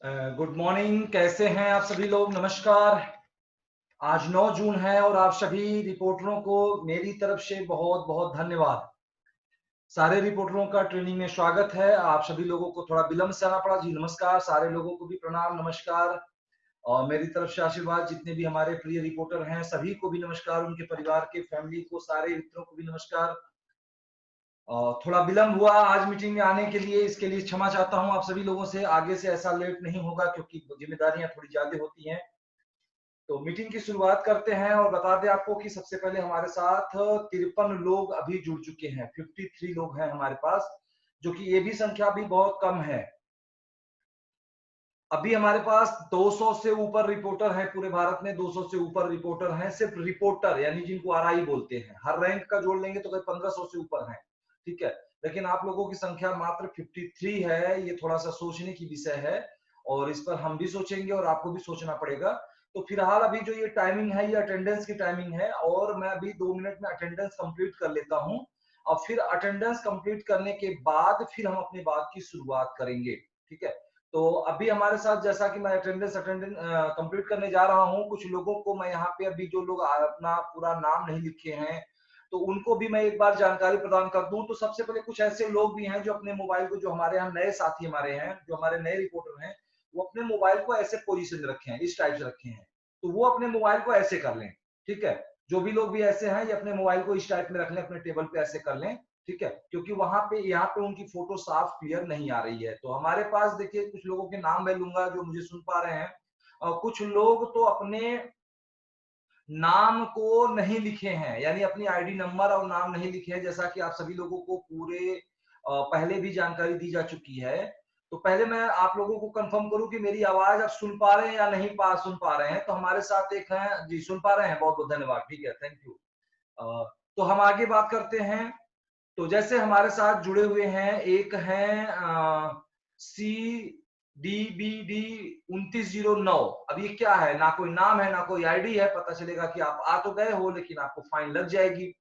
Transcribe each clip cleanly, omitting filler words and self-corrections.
Good morning. कैसे हैं आप सभी लोग? नमस्कार। आज 9 जून है और आप सभी रिपोर्टरों को मेरी तरफ से बहुत बहुत धन्यवाद। सारे रिपोर्टरों का ट्रेनिंग में स्वागत है। आप सभी लोगों को थोड़ा विलंब से आना पड़ा जी, नमस्कार। सारे लोगों को भी प्रणाम, नमस्कार। और मेरी तरफ से आशीर्वाद। जितने भी हमारे प्रिय रिपोर्टर हैं सभी को भी नमस्कार, उनके परिवार के फैमिली को, सारे मित्रों को भी नमस्कार। थोड़ा विलंब हुआ आज मीटिंग में आने के लिए, इसके लिए क्षमा चाहता हूं आप सभी लोगों से। आगे से ऐसा लेट नहीं होगा क्योंकि जिम्मेदारियां थोड़ी ज्यादा होती हैं। तो मीटिंग की शुरुआत करते हैं और बता दें आपको कि सबसे पहले हमारे साथ 53 लोग अभी जुड़ चुके हैं। 53 लोग हैं हमारे पास, जो कि ये भी संख्या भी बहुत कम है। अभी हमारे पास 200 से ऊपर रिपोर्टर हैं पूरे भारत में। 200 से ऊपर रिपोर्टर हैं, सिर्फ रिपोर्टर, यानी जिनको आरआई बोलते हैं। हर रैंक का जोड़ लेंगे तो करीब 1500 से ऊपर हैं, ठीक है। लेकिन आप लोगों की संख्या मात्र 53 है, ये थोड़ा सा सोचने की विषय है और इस पर हम भी सोचेंगे और आपको भी सोचना पड़ेगा। तो फिलहाल अभी जो ये टाइमिंग है, ये अटेंडेंस की टाइमिंग है और मैं अभी 2 मिनट में अटेंडेंस कंप्लीट कर लेता हूं और फिर अटेंडेंस कंप्लीट करने के बाद फिर हम अपनी बात की शुरुआत करेंगे, ठीक है। तो अभी हमारे साथ, जैसा कि मैं अटेंडेंस कंप्लीट करने जा रहा हूं, कुछ लोगों को मैं यहाँ पे अभी, जो लोग अपना पूरा नाम नहीं लिखे हैं, तो उनको भी मैं एक बार जानकारी प्रदान कर दूं। तो सबसे पहले कुछ ऐसे लोग भी हैं जो अपने मोबाइल को, जो हमारे यहाँ नए साथी हमारे हैं, जो हमारे नए रिपोर्टर हैं, वो अपने मोबाइल को ऐसे पोजीशन में रखे हैं, इस टाइप से रखे हैं। तो वो अपने मोबाइल को ऐसे कर लें, ठीक है। जो भी लोग भी ऐसे हैं, ये अपने मोबाइल को इस टाइप में रख लें, अपने टेबल पे ऐसे कर लें, ठीक है। क्योंकि वहां पे, यहाँ पे उनकी फोटो साफ क्लियर नहीं आ रही है। तो हमारे पास देखिए, कुछ लोगों के नाम मैं लूंगा जो मुझे सुन पा रहे हैं। कुछ लोग तो अपने नाम को नहीं लिखे हैं, यानी अपनी आईडी नंबर और नाम नहीं लिखे हैं। जैसा कि आप सभी लोगों को पूरे पहले भी जानकारी दी जा चुकी है। तो पहले मैं आप लोगों को कंफर्म करूं कि मेरी आवाज आप सुन पा रहे हैं या नहीं सुन पा रहे हैं। तो हमारे साथ एक है जी, सुन पा रहे हैं, बहुत बहुत धन्यवाद, ठीक है, थैंक यू। तो हम आगे बात करते हैं। तो जैसे हमारे साथ जुड़े हुए हैं, एक है CDBD 2909। अब ये क्या है? ना कोई नाम है ना कोई आईडी है। पता चलेगा कि आप आ तो गए हो लेकिन आपको फाइन लग जाएगी।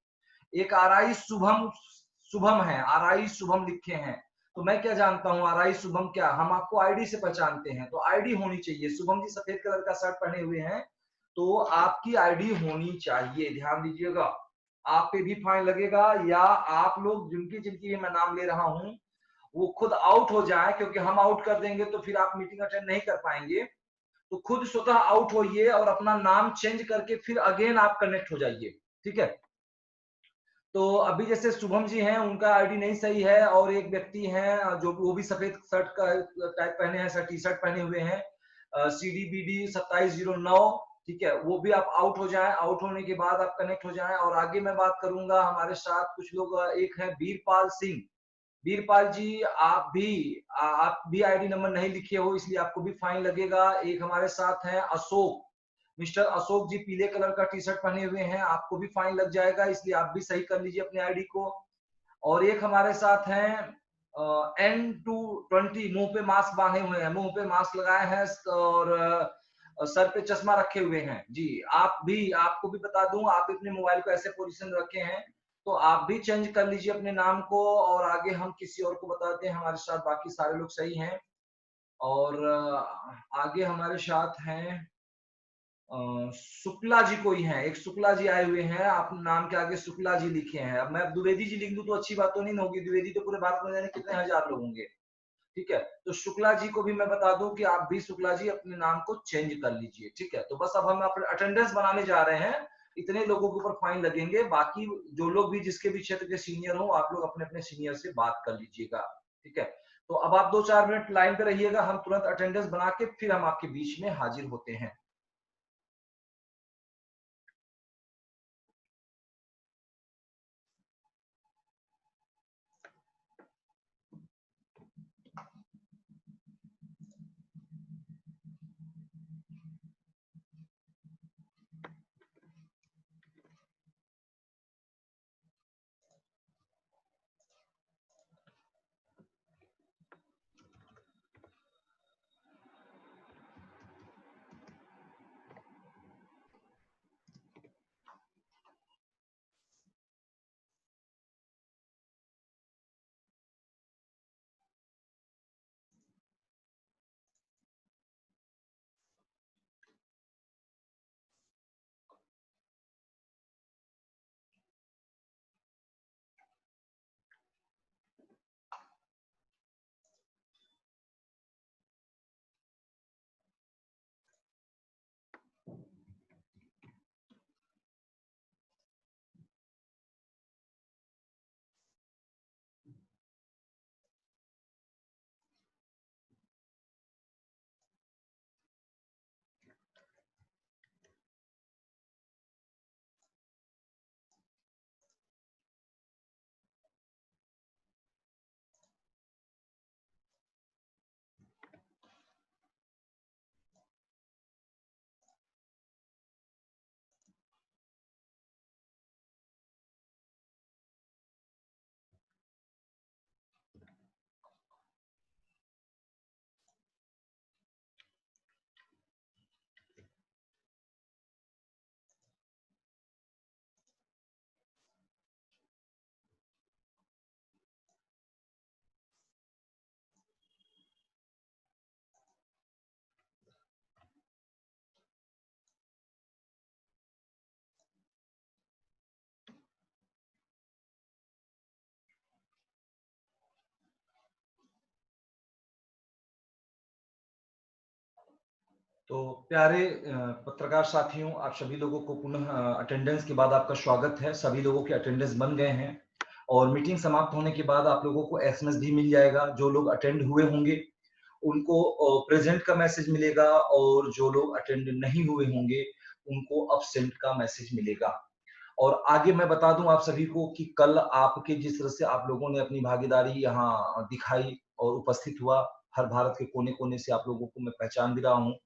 एक आरआई शुभम, शुभम है, आरआई शुभम लिखे हैं। तो मैं क्या जानता हूँ आरआई शुभम क्या, हम आपको आईडी से पहचानते हैं। तो आईडी होनी चाहिए। शुभम जी सफेद कलर का शर्ट पहने हुए हैं, तो आपकी आईडी होनी चाहिए, ध्यान दीजिएगा। आप पे भी फाइन लगेगा, या आप लोग जिनकी जिनकी मैं नाम ले रहा हूं वो खुद आउट हो जाए, क्योंकि हम आउट कर देंगे तो फिर आप मीटिंग अटेंड नहीं कर पाएंगे। तो खुद स्वतः आउट होइए और अपना नाम चेंज करके फिर अगेन आप कनेक्ट हो जाइए, ठीक है। तो अभी जैसे शुभम जी हैं, उनका आईडी नहीं सही है, और एक व्यक्ति हैं जो वो भी सफेद शर्ट का टाइप पहने हैं, टी शर्ट पहने हुए हैं, CDBD 2709, ठीक है। वो भी आप आउट हो जाएं। आउट होने के बाद आप कनेक्ट हो जाएं। और आगे मैं बात करूंगा, हमारे साथ कुछ लोग, एक है वीरपाल सिंह। वीरपाल जी, आप भी आईडी नंबर नहीं लिखे हो, इसलिए आपको भी फाइन लगेगा। एक हमारे साथ हैं अशोक, मिस्टर अशोक जी, पीले कलर का टी शर्ट पहने हुए हैं, आपको भी फाइन लग जाएगा, इसलिए आप भी सही कर लीजिए अपने आईडी को। और एक हमारे साथ हैं N220, मुंह पे मास्क बांधे हुए हैं, मुंह पे मास्क लगाए हैं और सर पे चश्मा रखे हुए हैं जी। आप भी, आपको भी बता दूं, आप अपने मोबाइल को ऐसे पोजीशन रखे हैं, तो आप भी चेंज कर लीजिए अपने नाम को। और आगे हम किसी और को बताते हैं। हमारे साथ बाकी सारे लोग सही हैं। और आगे हमारे साथ हैं शुक्ला जी, कोई हैं, एक शुक्ला जी आए हुए हैं, आप नाम के आगे शुक्ला जी लिखे हैं। अब मैं द्विवेदी जी लिख दूं तो अच्छी बात तो नहीं होगी, द्विवेदी तो पूरे भारत में जाने कितने हजार लोग होंगे, ठीक है। तो शुक्ला जी को भी मैं बता दूं कि आप भी, शुक्ला जी, अपने नाम को चेंज कर लीजिए, ठीक है। तो बस अब हम अपने अटेंडेंस बनाने जा रहे हैं। इतने लोगों के ऊपर फाइन लगेंगे। बाकी जो लोग भी, जिसके भी क्षेत्र के सीनियर हो, आप लोग अपने अपने सीनियर से बात कर लीजिएगा, ठीक है। तो अब आप 2-4 मिनट लाइन पे रहिएगा, हम तुरंत अटेंडेंस बना के फिर हम आपके बीच में हाजिर होते हैं। तो प्यारे पत्रकार साथियों, आप सभी लोगों को पुनः अटेंडेंस के बाद आपका स्वागत है। सभी लोगों के अटेंडेंस बन गए हैं और मीटिंग समाप्त होने के बाद आप लोगों को एसएमएस भी मिल जाएगा। जो लोग अटेंड हुए होंगे उनको प्रेजेंट का मैसेज मिलेगा और जो लोग अटेंड नहीं हुए होंगे उनको अब्सेंट का मैसेज मिलेगा। और आगे मैं बता दूं आप सभी को कि कल आपके जिस तरह से आप लोगों ने अपनी भागीदारी यहाँ दिखाई और उपस्थित हुआ, हर भारत के कोने-कोने से आप लोगों को मैं पहचान भी रहा हूँ।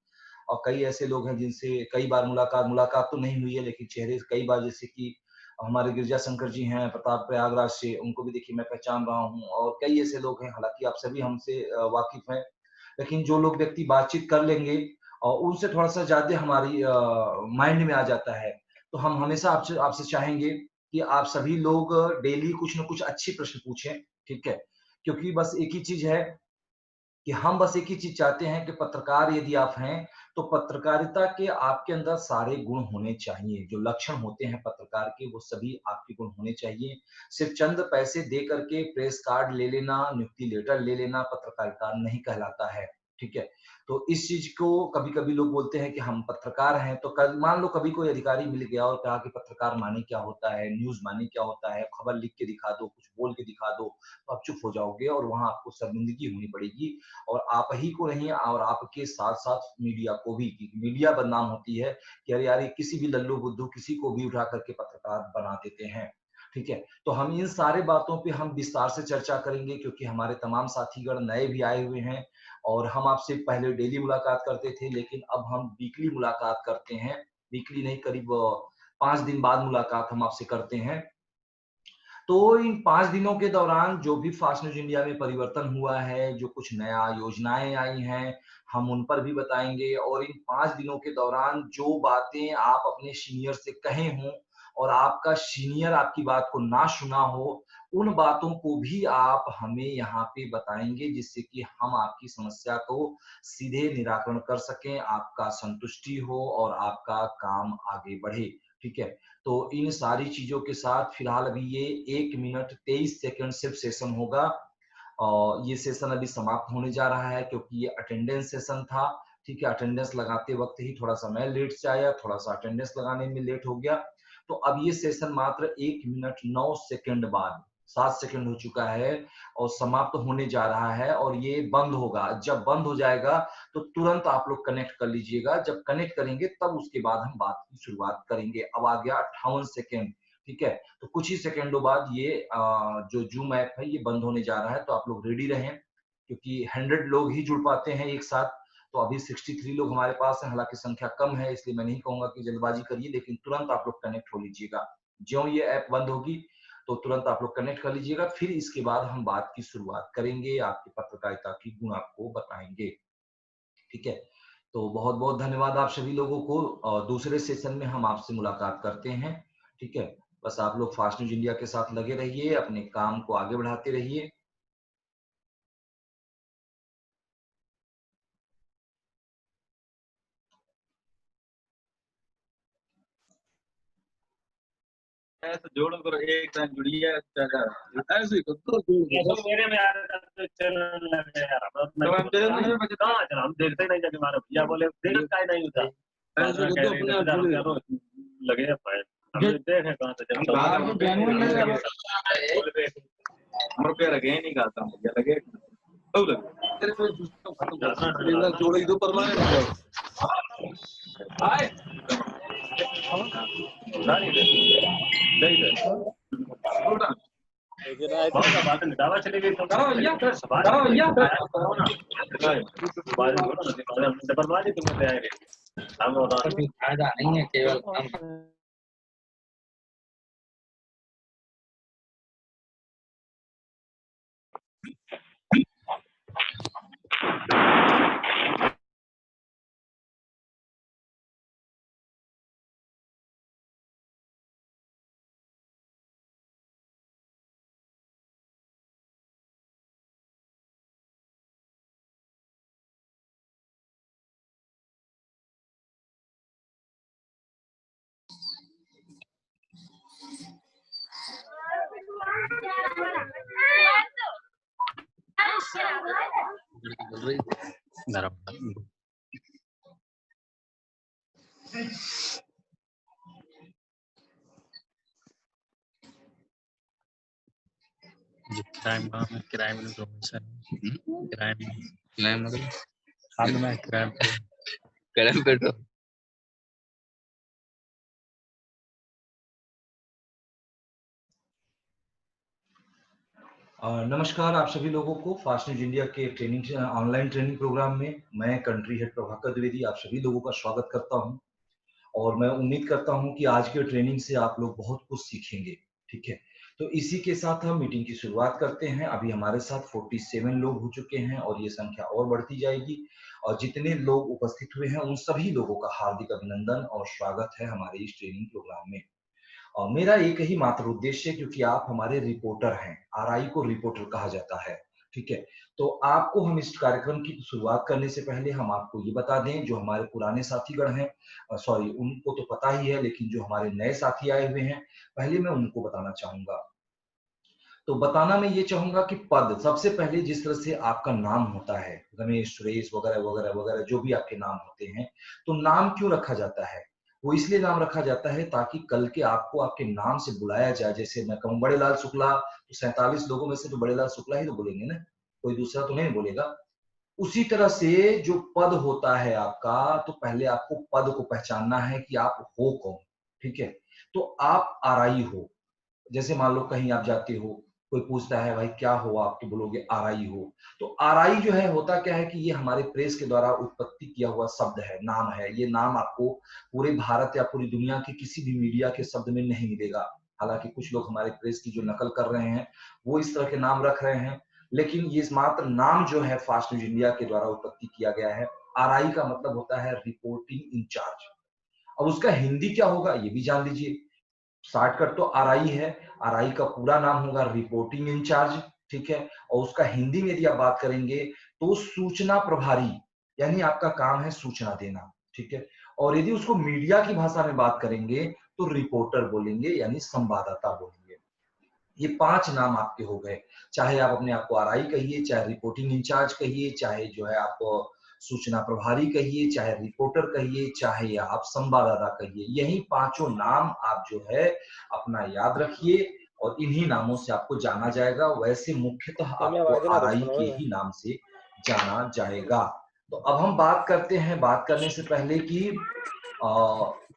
और कई ऐसे लोग हैं जिनसे कई बार मुलाकात तो नहीं हुई है, लेकिन चेहरे कई बार, जैसे कि हमारे गिरजा शंकर जी हैं प्रताप प्रयागराज से, उनको भी देखिए मैं पहचान रहा हूँ और कई ऐसे लोग हैं, हालाँकि आप सभी हमसे वाकिफ़ हैं। लेकिन जो लोग व्यक्ति बातचीत कर लेंगे और उनसे थोड़ा-सा ज़्यादा हमारी माइंड में आ जाता है। तो हम हमेशा आपसे आपसे चाहेंगे कि आप सभी लोग डेली कुछ न कुछ अच्छे प्रश्न पूछें, ठीक है? क्योंकि बस एक ही चीज़ है कि हम बस एक ही चीज़ चाहते हैं कि पत्रकार यदि आप हैं, तो पत्रकारिता के आपके अंदर सारे गुण होने चाहिए। जो लक्षण होते हैं पत्रकार के, वो सभी आपके गुण होने चाहिए। सिर्फ़ चंद पैसे दे कर के प्रेस कार्ड ले लेना, नियुक्ति लेटर ले लेना पत्रकारिता नहीं कहलाता है, ठीक है? तो इस चीज़ को कभी-कभी लोग बोलते हैं कि हम पत्रकार हैं, तो कल मान लो कभी कोई अधिकारी मिल गया और कहा कि पत्रकार माने क्या होता है, न्यूज़ माने क्या होता है, खबर लिख के दिखा दो, कुछ बोल के दिखा दो, तो आप चुप हो जाओगे और वहाँ आपको शर्मिंदगी होनी पड़ेगी। और आप ही को नहीं और आपके साथ-साथ मीडिया को भी, क्योंकि मीडिया बदनाम होती है कि अरे यार, ये किसी भी लल्लू-बुद्धू किसी को भी उठा करके पत्रकार बना देते हैं, ठीक है? तो हम इन सारे बातों पे हम विस्तार से चर्चा करेंगे क्योंकि हमारे तमाम साथीगण नए भी आए हुए हैं और हम आपसे पहले डेली मुलाकात करते थे, लेकिन अब हम वीकली मुलाकात करते हैं। वीकली नहीं, करीब 5 दिन बाद मुलाकात हम आपसे करते हैं। तो इन 5 दिनों के दौरान जो भी फास्ट न्यूज़ इंडिया में परिवर्तन हुआ है, जो कुछ नया योजनाएँ आई हैं, हम उन पर भी बताएँगे और इन 5 दिनों के दौरान जो बातें आप अपने सीनियर से कहे हों और आपका सीनियर आपकी बात को ना सुना हो, उन बातों को भी आप हमें यहाँ पे बताएँगे जिससे कि हम आपकी समस्या को सीधे निराकरण कर सकें, आपका संतुष्टि हो और आपका काम आगे बढ़े, ठीक है? तो इन सारी चीज़ों के साथ फिलहाल अभी ये 1 मिनट 23 सेकंड सिर्फ सेशन होगा और ये सेशन अभी समाप्त होने जा रहा है क्योंकि ये अटेंडेंस सेशन था, ठीक है? अटेंडेंस लगाते वक़्त ही थोड़ा-सा मैं लेट से आया, थोड़ा-सा अटेंडेंस लगाने में लेट हो गया। तो अब ये सेशन मात्र 1 मिनट 9 सेकंड बाद, 7 सेकंड हो चुका है और समाप्त होने जा रहा है और ये बंद होगा। जब बंद हो जाएगा तो तुरंत आप लोग कनेक्ट कर लीजिएगा। जब कनेक्ट करेंगे तब उसके बाद हम बात की शुरुआत करेंगे। अब आ गया 58 सेकंड, ठीक है? तो कुछ ही सेकंडों बाद ये जो ज़ूम ऐप है ये बंद होने जा रहा है, तो आप लोग रेडी रहें क्योंकि 100 लोग ही जुड़ पाते हैं एक साथ। तो अभी 63 लोग हमारे पास हैं, हालाँकि संख्या कम है इसलिए मैं नहीं कहूँगा कि जल्दबाज़ी करिए, लेकिन तुरंत आप लोग कनेक्ट हो लीजिएगा। ज्यों ये ऐप बंद होगी तो तुरंत आप लोग कनेक्ट कर लीजिएगा, फिर इसके बाद हम बात की शुरुआत करेंगे, आपकी पत्रकारिता की गुण आपको बताएँगे, ठीक है? तो बहुत-बहुत धन्यवाद आप सभी लोगों को। दूसरे सेशन में हम आपसे मुलाकात करते हैं, ठीक है? बस आप लोग फास्ट न्यूज़ इंडिया के साथ लगे रहिए, अपने काम को आगे बढ़ाते रहिए। ऐसे जोड़ो करो, एक टाइम जुड़ी है ऐसे ही तो जोड़ दो। मेरे में यार चैनल लगे यार, तो हम चैनल में बचे कहां चला, हम देखते ही नहीं जाके हमारा भैया बोले देखा काय नहीं होता ऐसे को तो अपने आप जुड़े तो लगे हैं भाई, हम देखे कहां से जब बाहर में बैनर लगे बोल पे हमर पे लगे नहीं खाता भैया लगे तो लगे तेरे पे सिस्टम खत्म कर जोड़ी दो परमानेंट आए गाड़ी दे दे दे छोटा बात दावा चली गई तो करो भैया बर्बादी तुमने तैयार है हम फायदा नहीं है केवल हम क्राइम क्राइम इन्फॉर्मेशन क्राइम मतलब हम में क्राइम पेट्रोल नमस्कार आप सभी लोगों को फास्ट न्यूज इंडिया के ट्रेनिंग ऑनलाइन ट्रेनिंग प्रोग्राम में मैं कंट्री हेड प्रभाकर द्विवेदी आप सभी लोगों का स्वागत करता हूं और मैं उम्मीद करता हूं कि आज के ट्रेनिंग से आप लोग बहुत कुछ सीखेंगे। ठीक है, तो इसी के साथ हम मीटिंग की शुरुआत करते हैं। अभी हमारे साथ 47 लोग हो चुके हैं और ये संख्या और बढ़ती जाएगी और जितने लोग उपस्थित हुए हैं उन सभी लोगों का हार्दिक अभिनंदन और स्वागत है हमारे इस ट्रेनिंग प्रोग्राम में। और मेरा एक ही मात्र उद्देश्य है, क्योंकि आप हमारे रिपोर्टर हैं, आरआई को रिपोर्टर कहा जाता है। ठीक है, तो आपको हम इस कार्यक्रम की शुरुआत करने से पहले हम आपको ये बता दें, जो हमारे पुराने साथीगण हैं, सॉरी उनको तो पता ही है, लेकिन जो हमारे नए साथी आए हुए हैं पहले मैं उनको बताना चाहूंगा। तो बताना मैं ये चाहूंगा कि पद सबसे पहले जिस तरह से आपका नाम होता है, रमेश, सुरेश वगैरह वगैरह वगैरह जो भी आपके नाम होते हैं, तो नाम क्यों रखा जाता है? वो इसलिए नाम रखा जाता है ताकि कल के आपको आपके नाम से बुलाया जाए। जैसे मैं कहूँ बड़े लाल शुक्ला, तो 47 लोगों में से तो बड़े लाल शुक्ला ही तो बोलेंगे ना, कोई दूसरा तो नहीं बोलेगा। उसी तरह से जो पद होता है आपका, तो पहले आपको पद को पहचानना है कि आप हो कौन। ठीक है, तो आप आरआई हो। जैसे मान लो कहीं आप जाते हो, कोई पूछता है भाई क्या हो आप, तो बोलोगे आरआई हो। तो आरआई जो है होता क्या है कि ये हमारे प्रेस के द्वारा उत्पत्ति किया हुआ शब्द है, नाम है। ये नाम आपको पूरे भारत या पूरी दुनिया के किसी भी मीडिया के शब्द में नहीं मिलेगा। हालांकि कुछ लोग हमारे प्रेस की जो नकल कर रहे हैं वो इस तरह के नाम रख रहे हैं, लेकिन ये मात्र नाम जो है फास्ट न्यूज इंडिया के द्वारा उत्पत्ति किया गया है। आरआई का मतलब होता है रिपोर्टिंग इंचार्ज। अब उसका हिंदी क्या होगा ये भी जान लीजिए। शॉर्टकट तो आरआई है, आरआई का पूरा नाम होगा रिपोर्टिंग इंचार्ज। ठीक है, और उसका हिंदी में यदि आप बात करेंगे तो सूचना प्रभारी, यानी आपका काम है सूचना देना। ठीक है, और यदि उसको मीडिया की भाषा में बात करेंगे तो रिपोर्टर बोलेंगे, यानी संवाददाता बोलेंगे। ये 5 नाम आपके हो गए। चाहे आप अपने आप को आरआई कहिए, चाहे रिपोर्टिंग इंचार्ज कहिए, चाहे जो है आप सूचना प्रभारी कहिए, चाहे रिपोर्टर कहिए, चाहे आप संवाददाता कहिए। यही पांचों नाम आप जो है अपना याद रखिए और इन्हीं नामों से आपको जाना जाएगा। वैसे मुख्यतः आपको आरआई के ही नाम से जाना जाएगा। तो अब हम बात करते हैं, बात करने से पहले कि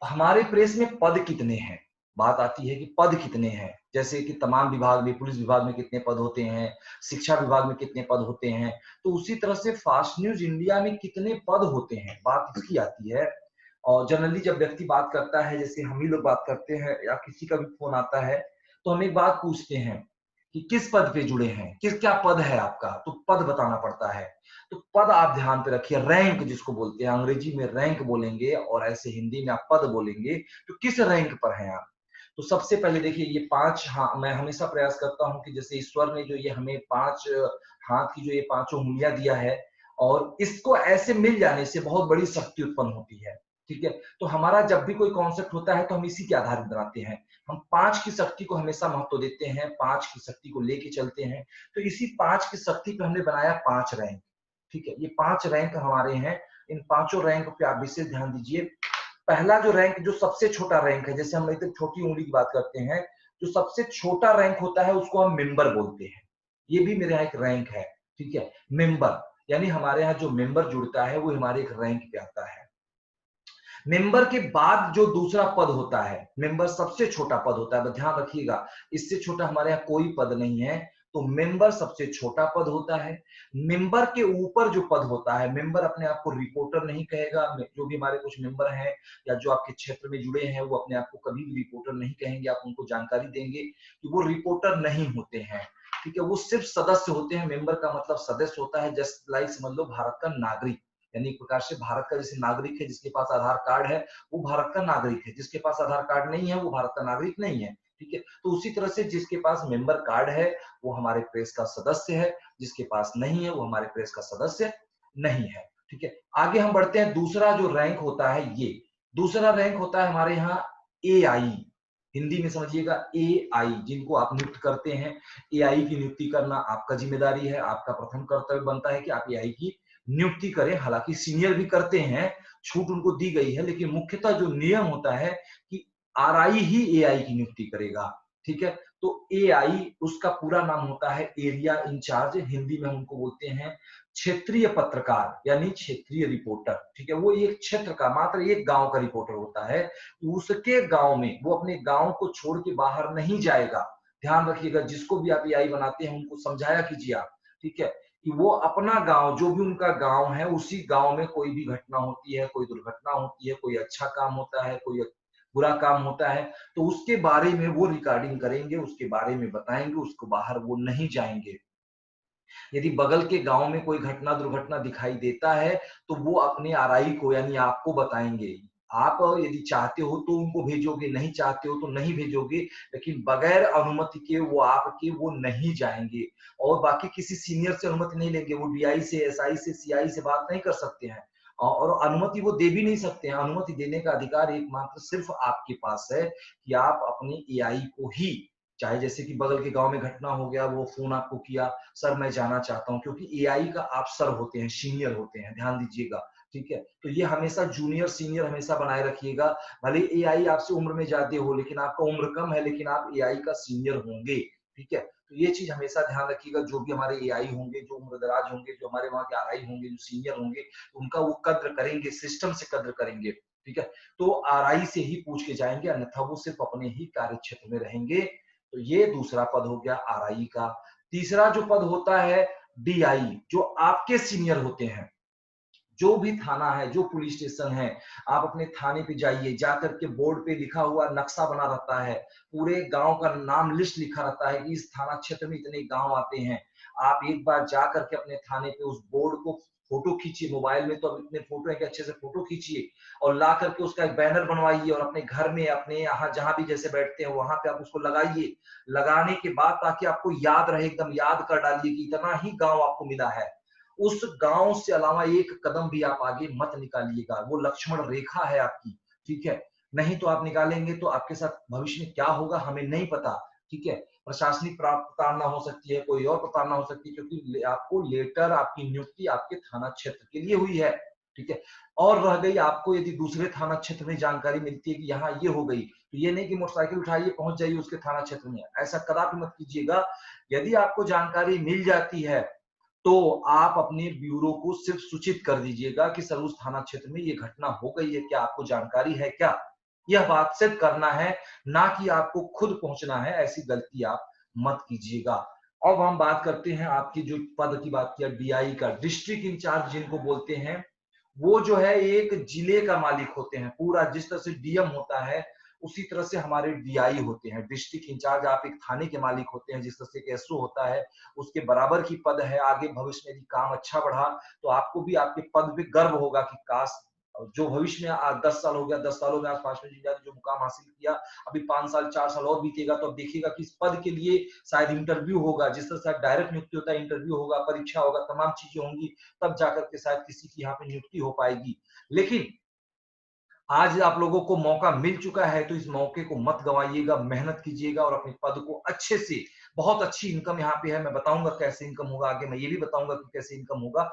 हमारे प्रेस में पद कितने हैं। बात आती है कि पद कितने हैं, जैसे कि तमाम विभाग में, पुलिस विभाग में कितने पद होते हैं, शिक्षा विभाग में कितने पद होते हैं, तो उसी तरह से फास्ट न्यूज इंडिया में कितने पद होते हैं, बात इसकी आती है। और जनरली जब व्यक्ति बात करता है, जैसे हम ही लोग बात करते हैं या किसी का भी फोन आता है, तो हम एक बात पूछते हैं कि किस पद पे जुड़े हैं, किस क्या पद है आपका, तो पद बताना पड़ता है। तो पद आप ध्यान पे रखिए, रैंक जिसको बोलते हैं, अंग्रेजी में रैंक बोलेंगे और ऐसे हिंदी में आप पद बोलेंगे, तो किस रैंक पर हैं आप। तो सबसे पहले देखिए ये 5, हाँ मैं हमेशा प्रयास करता हूं कि जैसे ईश्वर ने जो ये हमें 5 हाथ की जो ये पांचों उंगलियां दिया है, और इसको ऐसे मिल जाने से बहुत बड़ी शक्ति उत्पन्न होती है। ठीक है, तो हमारा जब भी कोई कॉन्सेप्ट होता है तो हम इसी के आधारित बनाते हैं। हम 5 की शक्ति को हमेशा महत्व देते हैं, 5 की शक्ति को लेके चलते हैं। तो इसी 5 की शक्ति पे हमने बनाया 5 रैंक। ठीक है, ये 5 रैंक हमारे हैं। इन पांचों रैंक पे आप विशेष ध्यान दीजिए। पहला जो रैंक, जो सबसे छोटा रैंक है, जैसे हम एक छोटी उंगली की बात करते हैं, जो सबसे छोटा रैंक होता है उसको हम मेंबर बोलते हैं। ये भी मेरे यहाँ एक रैंक है। ठीक है, मेंबर, यानी हमारे यहाँ जो मेंबर जुड़ता है वो हमारे एक रैंक पे आता है। मेंबर के बाद जो दूसरा पद होता है, मेंबर सबसे छोटा पद होता है, ध्यान रखिएगा, इससे छोटा हमारे यहाँ कोई पद नहीं है। तो मेंबर सबसे छोटा पद होता है। मेंबर के ऊपर जो पद होता है, मेंबर अपने आप को रिपोर्टर नहीं कहेगा। जो भी हमारे कुछ मेंबर हैं या जो आपके क्षेत्र में जुड़े हैं, वो अपने आप को कभी भी रिपोर्टर नहीं कहेंगे। आप उनको जानकारी देंगे कि वो रिपोर्टर नहीं होते हैं। ठीक है, वो सिर्फ सदस्य होते हैं। मेंबर का मतलब सदस्य होता है, जस्ट लाइक समझ लो भारत का नागरिक, यानी एक प्रकार से भारत का जैसे नागरिक है, जिसके पास आधार कार्ड है वो भारत का नागरिक है, जिसके पास आधार कार्ड नहीं है वो भारत का नागरिक नहीं है। ठीक है, तो उसी तरह से जिसके पास मेंबर कार्ड है वो हमारे प्रेस का सदस्य है, जिसके पास नहीं है वो हमारे प्रेस का सदस्य नहीं है। ठीक है, आगे हम बढ़ते हैं। दूसरा जो रैंक होता है, ये दूसरा रैंक होता है हमारे यहाँ एआई। हिंदी में समझिएगा, एआई, जिनको आप नियुक्त करते हैं। एआई की नियुक्ति करना आपका जिम्मेदारी है, आपका प्रथम कर्तव्य बनता है कि आप एआई की नियुक्ति करें। हालांकि सीनियर भी करते हैं, छूट उनको दी गई है, लेकिन मुख्यतः जो नियम होता है कि आरआई ही एआई की नियुक्ति करेगा। ठीक है, तो एआई उसका पूरा नाम होता है एरिया इंचार्ज, हिंदी में हम उनको बोलते हैं क्षेत्रीय पत्रकार यानी क्षेत्रीय रिपोर्टर। ठीक है, वो एक क्षेत्र का, मात्र एक गांव का रिपोर्टर होता है। उसके गांव में वो अपने गांव को छोड़ के बाहर नहीं जाएगा। ध्यान रखिएगा, जिसको भी आप एआई बनाते हैं उनको समझाया कीजिए आप, ठीक है, कि वो अपना गांव, जो भी उनका गांव है, उसी गांव में कोई भी घटना होती है, कोई दुर्घटना होती है, कोई अच्छा काम होता है, कोई बुरा काम होता है, तो उसके बारे में वो रिकॉर्डिंग करेंगे, उसके बारे में बताएंगे, उसको बाहर वो नहीं जाएंगे। यदि बगल के गांव में कोई घटना दुर्घटना दिखाई देता है तो वो अपने आरआई को यानी आपको बताएंगे। आप यदि चाहते हो तो उनको भेजोगे, नहीं चाहते हो तो नहीं भेजोगे, लेकिन बगैर अनुमति के वो आपके वो नहीं जाएंगे और बाकी किसी सीनियर से अनुमति नहीं लेंगे। वो डीआई से, एसआई से, सीआई से बात नहीं कर सकते हैं और अनुमति वो दे भी नहीं सकते हैं। अनुमति देने का अधिकार एकमात्र सिर्फ आपके पास है कि आप अपने एआई को ही, चाहे जैसे कि बगल के गांव में घटना हो गया, वो फोन आपको किया, सर मैं जाना चाहता हूं, क्योंकि एआई का आप सर होते हैं, सीनियर होते हैं, ध्यान दीजिएगा। ठीक है, तो ये हमेशा जूनियर सीनियर हमेशा बनाए रखिएगा। भले एआई आपसे उम्र में ज्यादा हो, लेकिन आपका उम्र कम है, लेकिन आप एआई का सीनियर होंगे। ठीक है, तो ये चीज हमेशा ध्यान रखिएगा। जो भी हमारे एआई होंगे, जो उम्रदराज होंगे, जो हमारे वहां के आरआई होंगे, जो सीनियर होंगे, उनका वो कद्र करेंगे, सिस्टम से कद्र करेंगे। ठीक है, तो आरआई से ही पूछ के जाएंगे, अन्यथा वो सिर्फ अपने ही कार्य क्षेत्र में रहेंगे। तो ये दूसरा पद हो गया आरआई का। तीसरा जो पद होता है डीआई, जो आपके सीनियर होते हैं। जो भी थाना है, जो पुलिस स्टेशन है, आप अपने थाने पे जाइए, जाकर के बोर्ड पे लिखा हुआ नक्शा बना रहता है, पूरे गांव का नाम लिस्ट लिखा रहता है कि इस थाना क्षेत्र में इतने गांव आते हैं। आप एक बार जा करके अपने थाने पे उस बोर्ड को फोटो खींचिए, मोबाइल में तो अब इतने फोटो है कि अच्छे से फोटो खींचिए और ला करके उसका एक बैनर बनवाइए और अपने घर में, अपने यहाँ जहां भी जैसे बैठते हैं वहां पे आप उसको लगाइए। लगाने के बाद ताकि आपको याद रहे, एकदम याद कर डालिए कि इतना ही गांव आपको मिला है। उस गांव से अलावा एक कदम भी आप आगे मत निकालिएगा, वो लक्ष्मण रेखा है आपकी। ठीक है, नहीं तो आप निकालेंगे तो आपके साथ भविष्य में क्या होगा हमें नहीं पता। ठीक है, प्रशासनिक प्रताड़ना हो सकती है, कोई और प्रताड़ना हो सकती है, क्योंकि आपको लेटर, आपकी नियुक्ति आपके थाना क्षेत्र के लिए हुई है। ठीक है, और रह गई आपको यदि दूसरे थाना क्षेत्र में जानकारी मिलती है कि यहाँ ये हो गई, तो ये नहीं कि मोटरसाइकिल उठाइए पहुंच जाइए उसके थाना क्षेत्र में, ऐसा कदापि मत कीजिएगा। यदि आपको जानकारी मिल जाती है तो आप अपने ब्यूरो को सिर्फ सूचित कर दीजिएगा कि सर उस थाना क्षेत्र में ये घटना हो गई है, क्या आपको जानकारी है क्या। यह बात सिर्फ करना है, ना कि आपको खुद पहुंचना है। ऐसी गलती आप मत कीजिएगा। अब हम बात करते हैं आपकी जो पद की बात किया डीआई का, डिस्ट्रिक्ट इंचार्ज जिनको बोलते हैं। वो जो है एक जिले का मालिक होते हैं पूरा, जिस तरह से डीएम होता है उसी तरह से हमारे डीआई होते हैं, डिस्ट्रिक्ट इंचार्ज। आप एक थाने के मालिक होते हैं, जिस तरह से एक एसओ होता है, उसके बराबर की पद है। आगे भविष्य में यदि काम अच्छा बढ़ा तो आपको भी आपके पद पे गर्व होगा कि काश जो भविष्य में 10 साल हो गया, 10 सालों में आज 5वें जिला जो मुकाम हासिल किया, अभी 5 साल 4 साल और बीतेगा तो अब देखिएगा कि इस पद के लिए शायद इंटरव्यू होगा। जिस तरह से डायरेक्ट नियुक्ति होता है, इंटरव्यू होगा, परीक्षा होगा, तमाम चीजें होंगी, तब जाकर के शायद किसी की यहाँ पे नियुक्ति हो पाएगी। लेकिन आज आप लोगों को मौका मिल चुका है तो इस मौके को मत गवाइएगा, मेहनत कीजिएगा और अपने पद को अच्छे से, बहुत अच्छी इनकम यहाँ पे है, मैं बताऊंगा कैसे इनकम होगा आगे, मैं ये भी बताऊंगा कि कैसे इनकम होगा।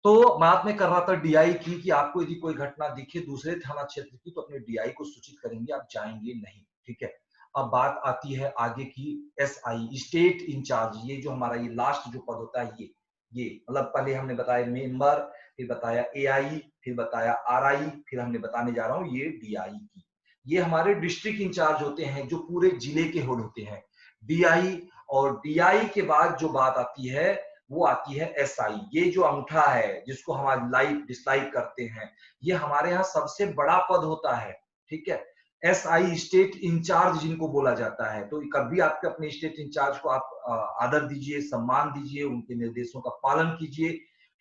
तो बात में कर रहा था डीआई की कि आपको यदि कोई घटना दिखे दूसरे थाना क्षेत्र की तो अपने डीआई को सूचित करेंगे, आप जाएंगे नहीं। ठीक है, अब बात आती है आगे की एसआई, स्टेट इंचार्ज। ये जो हमारा ये लास्ट जो पद होता है, ये मतलब पहले हमने बताया मेंबर, फिर बताया एआई, फिर बताया आरआई, फिर हमने बताने जा रहा हूं ये डीआई की। ये हमारे डिस्ट्रिक्ट इंचार्ज होते हैं जो पूरे जिले के हेड होते हैं, डीआई। और डीआई के बाद जो बात आती है वो आती है एसआई। ये जो अंगूठा है जिसको हम आज लाइक डिसलाइक करते हैं, ये हमारे यहाँ सबसे बड़ा पद होता है। ठीक है, एसआई स्टेट इंचार्ज जिनको बोला जाता है। तो कभी आपके अपने स्टेट इंचार्ज को आप आदर दीजिए, सम्मान दीजिए, उनके निर्देशों का पालन कीजिए,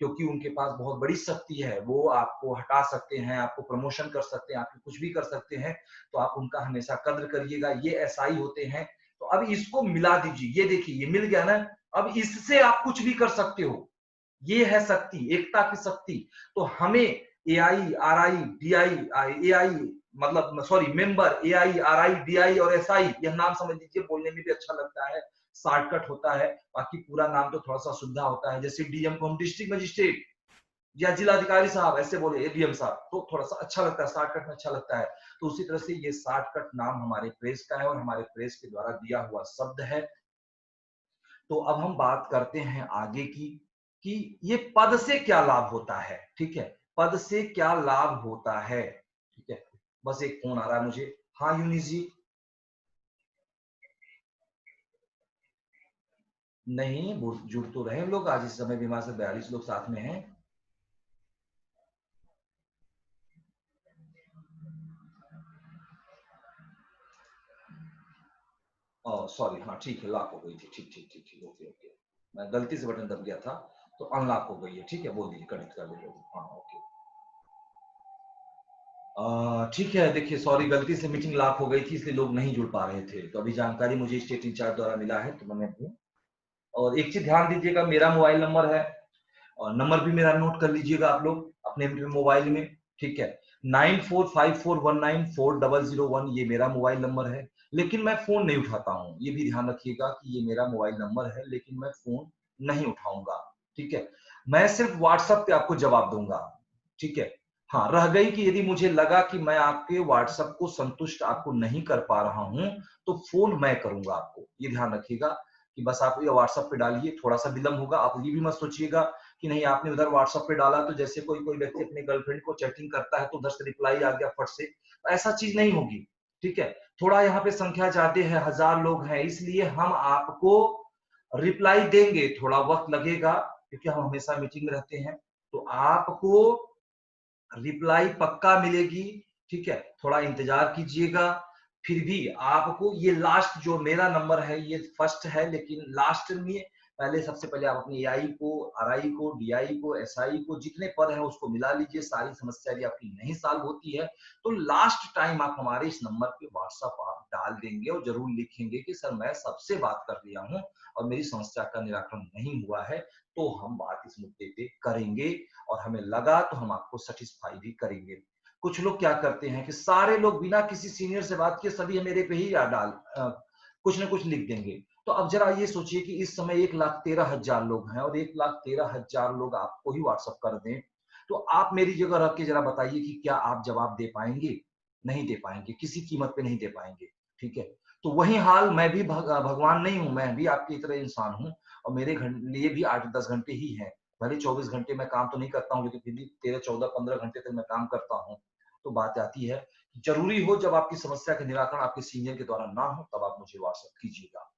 क्योंकि उनके पास बहुत बड़ी शक्ति है। वो आपको हटा सकते हैं, आपको प्रमोशन कर सकते हैं, आपको कुछ भी कर सकते हैं, तो आप उनका हमेशा कद्र करिएगा। ये एसआई होते हैं। तो अब इसको मिला दीजिए, ये देखिए ये मिल गया ना, अब इससे आप कुछ भी कर सकते हो। ये है शक्ति, एकता की शक्ति। तो हमें एआई, आरआई, डीआई, एआई मतलब sorry member, AI, RI, DI और एसआई, यह नाम समझ लीजिए, बोलने में भी अच्छा लगता है, शॉर्टकट होता है। बाकी पूरा नाम तो थोड़ा सा सुविधा होता है। जैसे डीएम को हम डिस्ट्रिक्ट मजिस्ट्रेट, या जिलाधिकारी साहब ऐसे बोले, एडीएम साहब, तो थोड़ा सा अच्छा लगता है, शॉर्टकट में अच्छा लगता है। तो उसी तरह से ये शॉर्टकट नाम हमारे प्रेस का है और हमारे प्रेस के द्वारा दिया हुआ शब्द है। तो अब हम बात करते हैं आगे की कि ये पद से क्या लाभ होता है। ठीक है, पद से क्या लाभ होता है। ठीक है, बस एक फोन आ रहा है मुझे। हाँ यूनिस जी, नहीं जुड़ तो रहे लोग, आज इस समय भी हमारे साथ 42 लोग साथ में हैं। सॉरी, हाँ ठीक है, लॉक हो गई थी। ठीक ठीक ठीक ठीक, ओके ओके, मैं गलती से बटन दब गया था तो अनलॉक हो गई है। ठीक है, बोल दीजिए, कनेक्ट कर लीजिए। हाँ ओके, ठीक है। देखिए सॉरी, गलती से मीटिंग लॉक हो गई थी इसलिए लोग नहीं जुड़ पा रहे थे। तो अभी जानकारी मुझे स्टेट इंचार्ज द्वारा मिला है तो मैंने अपनी, और एक चीज ध्यान दीजिएगा, मेरा मोबाइल नंबर है और नंबर भी मेरा नोट कर लीजिएगा आप लोग अपने मोबाइल में। ठीक है, 9454194001 ये मेरा मोबाइल नंबर है। लेकिन मैं फोन नहीं उठाता हूँ, ये भी ध्यान रखिएगा कि ये मेरा मोबाइल नंबर है लेकिन मैं फोन नहीं उठाऊंगा। ठीक है, मैं सिर्फ व्हाट्सएप पे आपको जवाब दूंगा। ठीक है, हाँ रह गई कि यदि मुझे लगा कि मैं आपके व्हाट्सएप को संतुष्ट आपको नहीं कर पा रहा हूं तो फोन मैं करूंगा आपको, ये ध्यान रखिएगा कि बस आप ये व्हाट्सएप पे डालिए, थोड़ा सा विलंब होगा। आप ये भी मत सोचिएगा कि नहीं आपने उधर व्हाट्सएप पे डाला तो जैसे कोई कोई व्यक्ति अपने गर्लफ्रेंड को चैटिंग करता है तो उधर से रिप्लाई आ गया फट से, तो ऐसा चीज नहीं होगी। ठीक है, थोड़ा यहाँ पे संख्या ज्यादा है, 1000 लोग हैं, इसलिए हम आपको रिप्लाई देंगे, थोड़ा वक्त लगेगा क्योंकि हम हमेशा मीटिंग में रहते हैं। तो आपको रिप्लाई पक्का मिलेगी। ठीक है, थोड़ा इंतजार कीजिएगा। फिर भी आपको ये लास्ट जो मेरा नंबर है ये फर्स्ट है, लेकिन लास्ट में पहले सबसे पहले आप अपने एआई को, आरआई को, डीआई को, एसआई को, जितने पद हैं उसको मिला लीजिए। सारी समस्या यदि आपकी नहीं सॉल्व होती है तो लास्ट टाइम आप हमारे इस नंबर पे व्हाट्सएप आप डाल देंगे और जरूर लिखेंगे कि सर मैं सबसे बात कर लिया हूँ और मेरी समस्या का निराकरण नहीं हुआ है, तो हम बात इस मुद्दे पे करेंगे और हमें लगा तो हम आपको सेटिस्फाई भी करेंगे। कुछ लोग क्या करते हैं कि सारे लोग बिना किसी सीनियर से बात किए सभी मेरे पे ही डाल कुछ ना कुछ लिख देंगे। तो अब जरा ये सोचिए कि इस समय 1,13,000 लोग हैं और 1,13,000 लोग आपको ही व्हाट्सएप कर दें, तो आप मेरी जगह रख के जरा बताइए कि क्या आप जवाब दे पाएंगे? नहीं दे पाएंगे, किसी कीमत पे नहीं दे पाएंगे। ठीक है, तो वही हाल, मैं भी भगवान नहीं हूं, मैं भी आपकी तरह इंसान हूं और मेरे लिए भी 8-10 घंटे ही है। भले 24 घंटे मैं काम तो नहीं करता हूँ लेकिन फिर भी 13, 14, 15 घंटे तक मैं काम करता हूँ। तो बात आती है, जरूरी हो जब आपकी समस्या का निराकरण आपके सीनियर के द्वारा ना हो तब आप मुझे व्हाट्सएप कीजिएगा।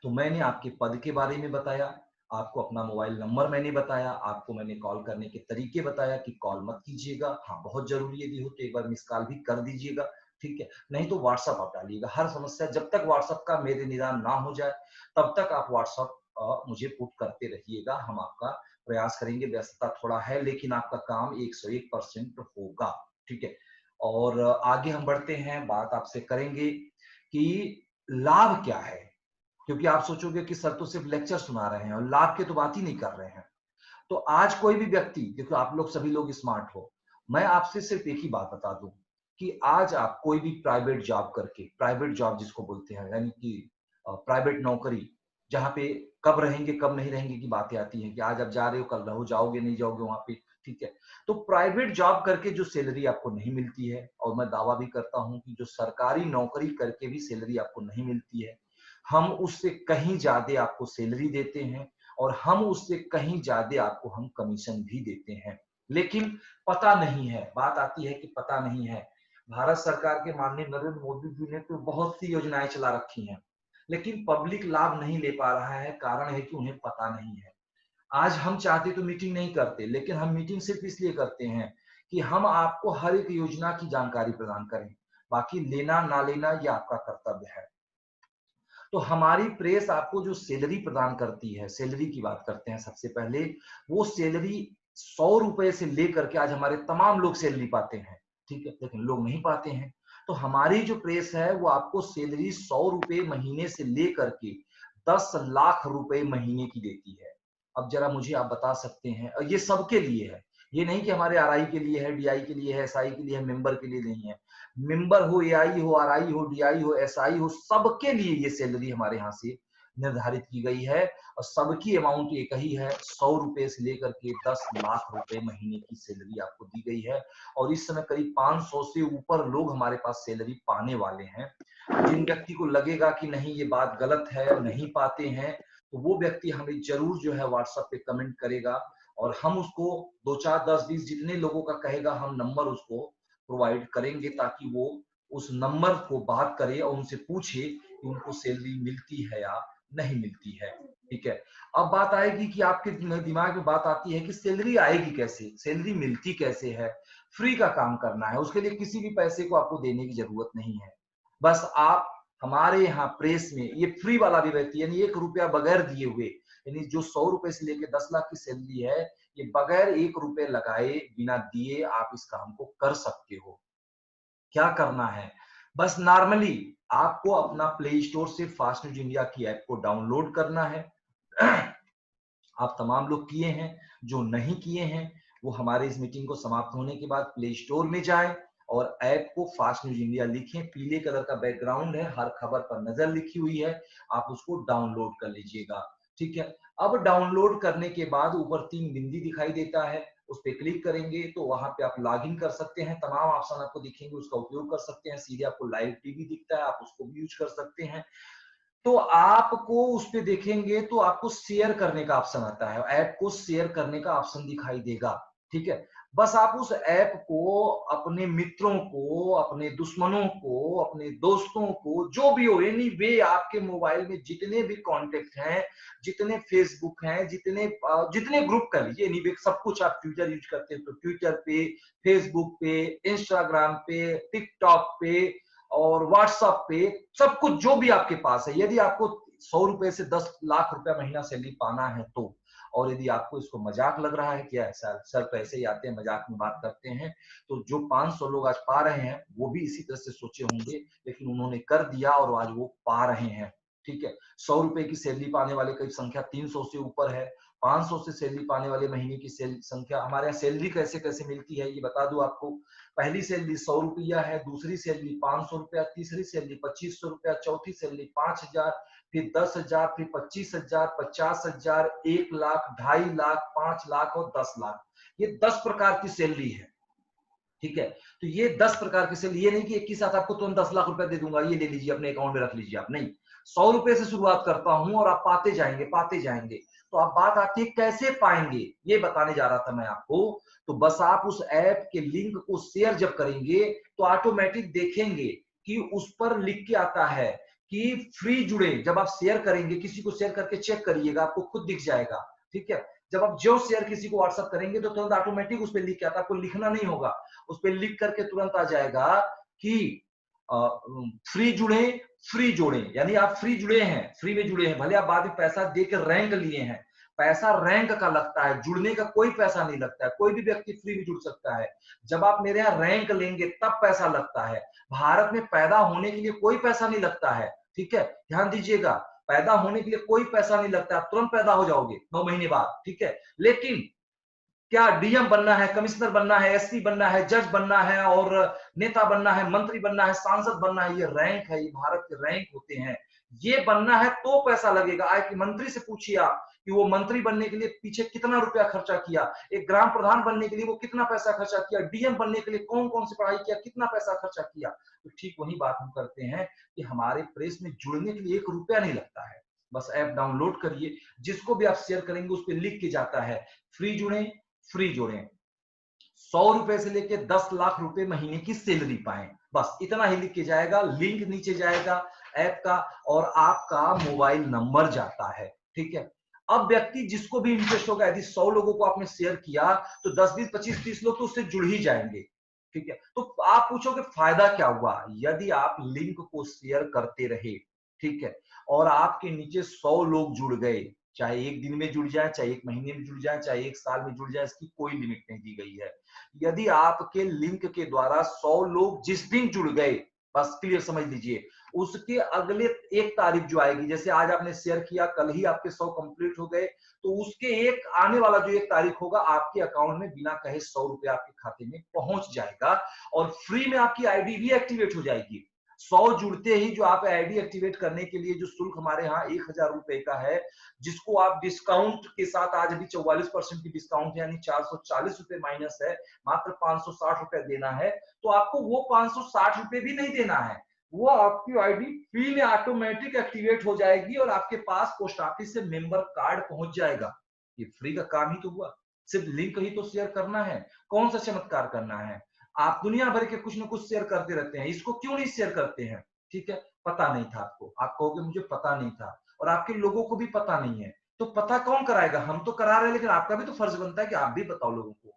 तो मैंने आपके पद के बारे में बताया, आपको अपना मोबाइल नंबर मैंने बताया, आपको मैंने कॉल करने के तरीके बताया कि कॉल मत कीजिएगा, हाँ बहुत जरूरी यदि हो तो एक बार मिस कॉल भी कर दीजिएगा। ठीक है, नहीं तो व्हाट्सएप आप डालिएगा। हर समस्या जब तक व्हाट्सएप का मेरे निदान ना हो जाए तब तक आप व्हाट्सएप मुझे पुट करते रहिएगा, हम आपका प्रयास करेंगे। व्यस्तता थोड़ा है लेकिन आपका काम 101% होगा। ठीक है, और आगे हम बढ़ते हैं, बात आपसे करेंगे कि लाभ क्या है, क्योंकि आप सोचोगे कि सर तो सिर्फ लेक्चर सुना रहे हैं और लाभ की तो बात ही नहीं कर रहे हैं। तो आज कोई भी व्यक्ति, क्योंकि आप लोग सभी लोग स्मार्ट हो, मैं आपसे सिर्फ एक ही बात बता दूं कि आज आप कोई भी प्राइवेट जॉब करके, प्राइवेट जॉब जिसको बोलते हैं यानी कि प्राइवेट नौकरी, जहां पे कब रहेंगे कब नहीं रहेंगे की बातें आती हैं कि आज आप जा रहे हो कल रहो, जाओगे नहीं जाओगे वहां पे। ठीक है, तो प्राइवेट जॉब करके जो सैलरी आपको नहीं मिलती है, और मैं दावा भी करता हूं कि जो सरकारी नौकरी करके भी सैलरी आपको नहीं मिलती है, हम उससे कहीं ज्यादा आपको सैलरी देते हैं और हम उससे कहीं ज्यादा आपको हम कमीशन भी देते हैं। लेकिन पता नहीं है, बात आती है कि पता नहीं है। भारत सरकार के माननीय नरेंद्र मोदी जी ने तो बहुत सी योजनाएं चला रखी हैं लेकिन पब्लिक लाभ नहीं ले पा रहा है, कारण है कि उन्हें पता नहीं है। आज हम चाहते तो मीटिंग नहीं करते, लेकिन हम मीटिंग सिर्फ इसलिए करते हैं कि हम आपको हर एक योजना की जानकारी प्रदान करें, बाकी लेना ना लेना ये आपका कर्तव्य है। तो हमारी प्रेस आपको जो सैलरी प्रदान करती है, सैलरी की बात करते हैं सबसे पहले, वो सैलरी 100 रुपए से लेकर के आज हमारे तमाम लोग सैलरी पाते हैं। ठीक है, लेकिन लोग नहीं पाते हैं। तो हमारी जो प्रेस है वो आपको सैलरी 100 रुपए महीने से लेकर के 10 लाख रुपए महीने की देती है। अब जरा मुझे आप बता सकते हैं, और ये सबके लिए है, ये नहीं कि हमारे आरआई के लिए है, डीआई के लिए है, एसआई के लिए है, मेंबर के लिए नहीं है। मेंबर हो, एआई हो, आरआई हो, डीआई हो, एसआई हो, सबके लिए ये सैलरी हमारे यहाँ से निर्धारित की गई है और सबकी अमाउंट एक ही है, 100 रुपए से लेकर के 10 लाख रुपए महीने की सैलरी आपको दी गई है। और इस समय करीब 500 से ऊपर लोग हमारे पास सैलरी पाने वाले हैं। जिन व्यक्ति को लगेगा कि नहीं ये बात गलत है, नहीं पाते हैं, तो वो व्यक्ति हमें जरूर जो है व्हाट्सएप पे कमेंट करेगा और हम उसको 2 4 10 20 जितने लोगों का कहेगा हम नंबर उसको प्रोवाइड करेंगे, ताकि वो उस नंबर को बात करे और उनसे पूछे कि उनको सैलरी मिलती है या नहीं मिलती है। ठीक है, अब बात आएगी कि आपके दिमाग में बात आती है कि सैलरी आएगी कैसे, सैलरी मिलती कैसे है। फ्री का काम करना है, उसके लिए किसी भी पैसे को आपको देने की जरूरत नहीं है। बस आप हमारे यहाँ प्रेस में ये फ्री वाला भी रहती है, यानी 1 रुपया बगैर दिए हुए, यानी जो 100 रुपए से लेकर 10 लाख की सैलरी है, ये बगैर 1 रुपए लगाए बिना दिए आप इस काम को कर सकते हो। क्या करना है, बस नॉर्मली आपको अपना प्ले स्टोर से फास्ट न्यूज इंडिया की ऐप को डाउनलोड करना है। आप तमाम लोग किए हैं, जो नहीं किए हैं वो हमारे इस मीटिंग को समाप्त होने के बाद प्ले स्टोर में जाए और ऐप को फास्ट न्यूज इंडिया लिखें, पीले कलर का बैकग्राउंड है, हर खबर पर नजर लिखी हुई है, आप उसको डाउनलोड कर लीजिएगा। ठीक है, अब डाउनलोड करने के बाद ऊपर 3 बिंदी दिखाई देता है, उस पर क्लिक करेंगे तो वहां पे आप लॉग इन कर सकते हैं, तमाम ऑप्शन आपको दिखेंगे, उसका उपयोग कर सकते हैं। सीधे आपको लाइव टीवी दिखता है, आप उसको भी यूज कर सकते हैं। तो आपको उस पे देखेंगे तो आपको शेयर करने का ऑप्शन आता है, ऐप को शेयर करने का ऑप्शन दिखाई देगा। ठीक है, बस आप उस ऐप को अपने मित्रों को, अपने दुश्मनों को, अपने दोस्तों को, जो भी हो, एनी वे आपके मोबाइल में जितने भी कॉन्टेक्ट हैं, जितने फेसबुक हैं, जितने ग्रुप कर लीजिए, एनी वे सब कुछ, आप ट्विटर यूज करते हैं तो ट्विटर पे, फेसबुक पे, इंस्टाग्राम पे, टिकटॉक पे और व्हाट्सएप पे, सब कुछ जो भी आपके पास है। यदि आपको 100 रुपए से 10 लाख रुपया महीना सैलरी पाना है तो, और यदि आपको इसको मजाक लग रहा है कि सर पैसे ही आते हैं, मजाक में बात करते हैं, तो जो 500 लोग आज पा रहे हैं वो भी इसी तरह से सोचे होंगे, लेकिन उन्होंने कर दिया और आज वो पा रहे हैं। ठीक है, 100 रुपए की सैलरी पाने वाले की संख्या 300 से ऊपर है। 500 से सैलरी पाने वाले महीने की संख्या, हमारे यहाँ सैलरी कैसे कैसे मिलती है ये बता दूं आपको। पहली सैलरी 100 रुपया है, दूसरी सैलरी 500 रुपया, तीसरी सैलरी 2500 रुपया, चौथी सैलरी 5000, फिर 10,000, फिर 25,000, 50,000, 1 लाख, 2.5 लाख, 5 लाख और 10 लाख। ये 10 प्रकार की सैलरी है। ठीक है, तो ये 10 प्रकार की सैलरी, ये नहीं कि एक ही साथ आपको तुरंत 10 लाख रुपया दे दूंगा, ये ले लीजिए अपने अकाउंट में रख लीजिए आप, नहीं। 100 रुपए से शुरुआत करता हूं और आप पाते जाएंगे पाते जाएंगे। तो अब बात आती है कैसे पाएंगे, ये बताने जा रहा था मैं आपको। तो बस आप उस ऐप के लिंक को शेयर जब करेंगे तो ऑटोमेटिक देखेंगे कि उस पर लिख के आता है कि फ्री जुड़े। जब आप शेयर करेंगे, किसी को शेयर करके चेक करिएगा, आपको खुद दिख जाएगा। ठीक है, जब आप जो शेयर किसी को व्हाट्सएप करेंगे तो तुरंत ऑटोमेटिक उस पर लिख के आता है, आपको लिखना नहीं होगा, उस पर लिख करके तुरंत आ जाएगा कि फ्री जुड़े, फ्री जोड़े, यानी आप फ्री जुड़े हैं, फ्री में जुड़े हैं। भले आप बाद में पैसा देकर रैंक लिए हैं, पैसा रैंक का लगता है, जुड़ने का कोई पैसा नहीं लगता है। कोई भी व्यक्ति फ्री में जुड़ सकता है, जब आप मेरे यहाँ रैंक लेंगे तब पैसा लगता है। भारत में पैदा होने के लिए कोई पैसा नहीं लगता है। ठीक है, ध्यान दीजिएगा, पैदा होने के लिए कोई पैसा नहीं लगता, आप तुरंत पैदा हो जाओगे 9 महीने बाद। ठीक है, लेकिन क्या डीएम बनना है, कमिश्नर बनना है, एसपी बनना है, जज बनना है और नेता बनना है, मंत्री बनना है, सांसद बनना है, ये रैंक है, ये भारत के रैंक होते हैं। ये बनना है तो पैसा लगेगा। आज की मंत्री से पूछिए आप कि वो मंत्री बनने के लिए पीछे कितना रुपया खर्चा किया, एक ग्राम प्रधान बनने के लिए वो कितना पैसा खर्चा किया, डीएम बनने के लिए कौन कौन सी पढ़ाई किया, कितना पैसा खर्चा किया। तो ठीक वही बात हम करते हैं कि हमारे प्रेस में जुड़ने के लिए 1 रुपया नहीं लगता है। बस ऐप डाउनलोड करिए, जिसको भी आप शेयर करेंगे उस पर लिख के जाता है फ्री जुड़े, फ्री जोड़ें, 100 रुपए से लेके 10 लाख रुपए महीने की सैलरी पाएं, बस इतना ही लिख के जाएगा। लिंक नीचे जाएगा ऐप का और आपका मोबाइल नंबर जाता है। ठीक है, अब व्यक्ति जिसको भी इंटरेस्ट होगा, यदि 100 लोगों को आपने शेयर किया तो 10 20 25 30 लोग तो उससे जुड़ ही जाएंगे। ठीक है, तो आप पूछोगे फायदा क्या हुआ। यदि आप लिंक को शेयर करते रहे, ठीक है, और आपके नीचे 100 लोग जुड़ गए, चाहे 1 दिन में जुड़ जाए, चाहे 1 महीने में जुड़ जाए, चाहे 1 साल में जुड़ जाए, इसकी कोई लिमिट नहीं दी गई है। यदि आपके लिंक के द्वारा 100 लोग जिस दिन जुड़ गए, बस क्लियर समझ लीजिए, उसके अगले 1 तारीख जो आएगी, जैसे आज आपने शेयर किया, कल ही आपके 100 कंप्लीट हो गए, तो उसके एक आने वाला जो 1 तारीख होगा, आपके अकाउंट में बिना कहे 100 रुपए आपके खाते में पहुंच जाएगा और फ्री में आपकी आईडी भी एक्टिवेट हो जाएगी। 100 जुड़ते ही जो आप आईडी एक्टिवेट करने के लिए जो शुल्क हमारे यहाँ 1000 रुपए का है, जिसको आप डिस्काउंट के साथ आज अभी 44% की डिस्काउंट यानी 440 रुपए माइनस है, मात्र 560 रुपए देना है। तो आपको वो 560 रुपए भी नहीं देना है, वो आपकी आईडी फ्री में ऑटोमेटिक एक्टिवेट हो जाएगी और आपके पास पोस्ट ऑफिस से मेंबर कार्ड पहुंच जाएगा। ये फ्री का काम ही तो हुआ, सिर्फ लिंक ही तो शेयर करना है। कौन सा चमत्कार करना है? आप दुनिया भर के कुछ ना कुछ शेयर करते रहते हैं, इसको क्यों नहीं शेयर करते हैं? ठीक है, पता नहीं था आपको, आप कहोगे मुझे पता नहीं था, और आपके लोगों को भी पता नहीं है, तो पता कौन कराएगा? हम तो करा रहे हैं, लेकिन आपका भी तो फर्ज बनता है कि आप भी बताओ लोगों को।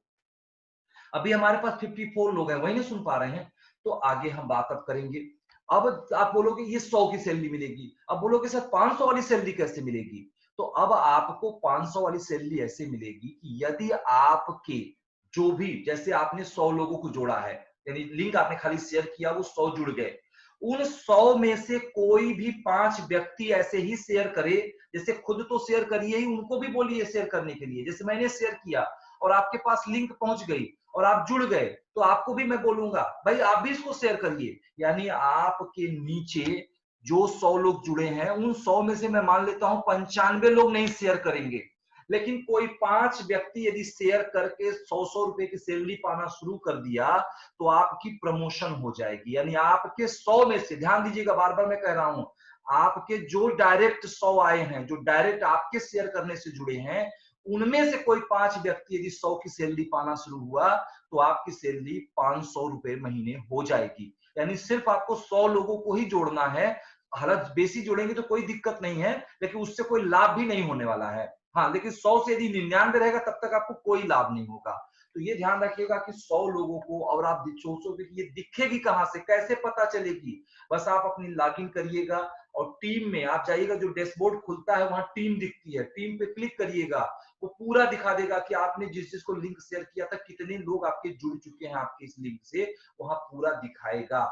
अभी हमारे पास 54 लोग हैं, वही नहीं सुन पा रहे हैं, तो आगे हम बात अब करेंगे। अब आप बोलोगे ये 100 की सैलरी मिलेगी, अब बोलोगे सर 500 वाली सैलरी कैसे मिलेगी? तो अब आपको 500 वाली सैलरी ऐसे मिलेगी कि यदि आपके जो भी, जैसे आपने 100 लोगों को जोड़ा है, यानी लिंक आपने खाली शेयर किया, वो 100 जुड़ गए, उन 100 में से कोई भी 5 व्यक्ति ऐसे ही शेयर करे, जैसे खुद तो शेयर करिए ही, उनको भी बोलिए शेयर करने के लिए। जैसे मैंने शेयर किया और आपके पास लिंक पहुंच गई और आप जुड़ गए, तो आपको भी मैं बोलूंगा भाई आप भी इसको शेयर करिए। यानी आपके नीचे जो 100 लोग जुड़े हैं, उन 100 में से मैं मान लेता हूं 95 लोग नहीं शेयर करेंगे, लेकिन कोई 5 व्यक्ति यदि शेयर करके 100 रुपए की सैलरी पाना शुरू कर दिया, तो आपकी प्रमोशन हो जाएगी। यानी आपके 100 में से, ध्यान दीजिएगा बार बार मैं कह रहा हूं, आपके जो डायरेक्ट 100 आए हैं, जो डायरेक्ट आपके शेयर करने से जुड़े हैं, उनमें से कोई 5 व्यक्ति यदि 100 की सैलरी पाना शुरू हुआ, तो आपकी सैलरी 500 रुपए महीने हो जाएगी। यानी सिर्फ आपको 100 लोगों को ही जोड़ना है, हालांकि बेसी जोड़ेंगे तो कोई दिक्कत नहीं है, लेकिन उससे कोई लाभ भी नहीं होने वाला है। हाँ, लेकिन 100 से यदि 99 रहेगा तब तक आपको कोई लाभ नहीं होगा। तो ये ध्यान रखिएगा कि 100 लोगों को, और आप सोचोगे कि ये दिखेगी कहां से, कैसे पता चलेगी? बस आप अपनी लॉगिन करिएगा और टीम में आप जाइएगा, जो डैशबोर्ड खुलता है वहां टीम दिखती है, टीम पे क्लिक करिएगा, वो पूरा दिखा देगा कि आपने जिस जिसको लिंक शेयर किया था कितने लोग आपके जुड़ चुके हैं आपके इस लिंक से, वहां पूरा दिखाएगा।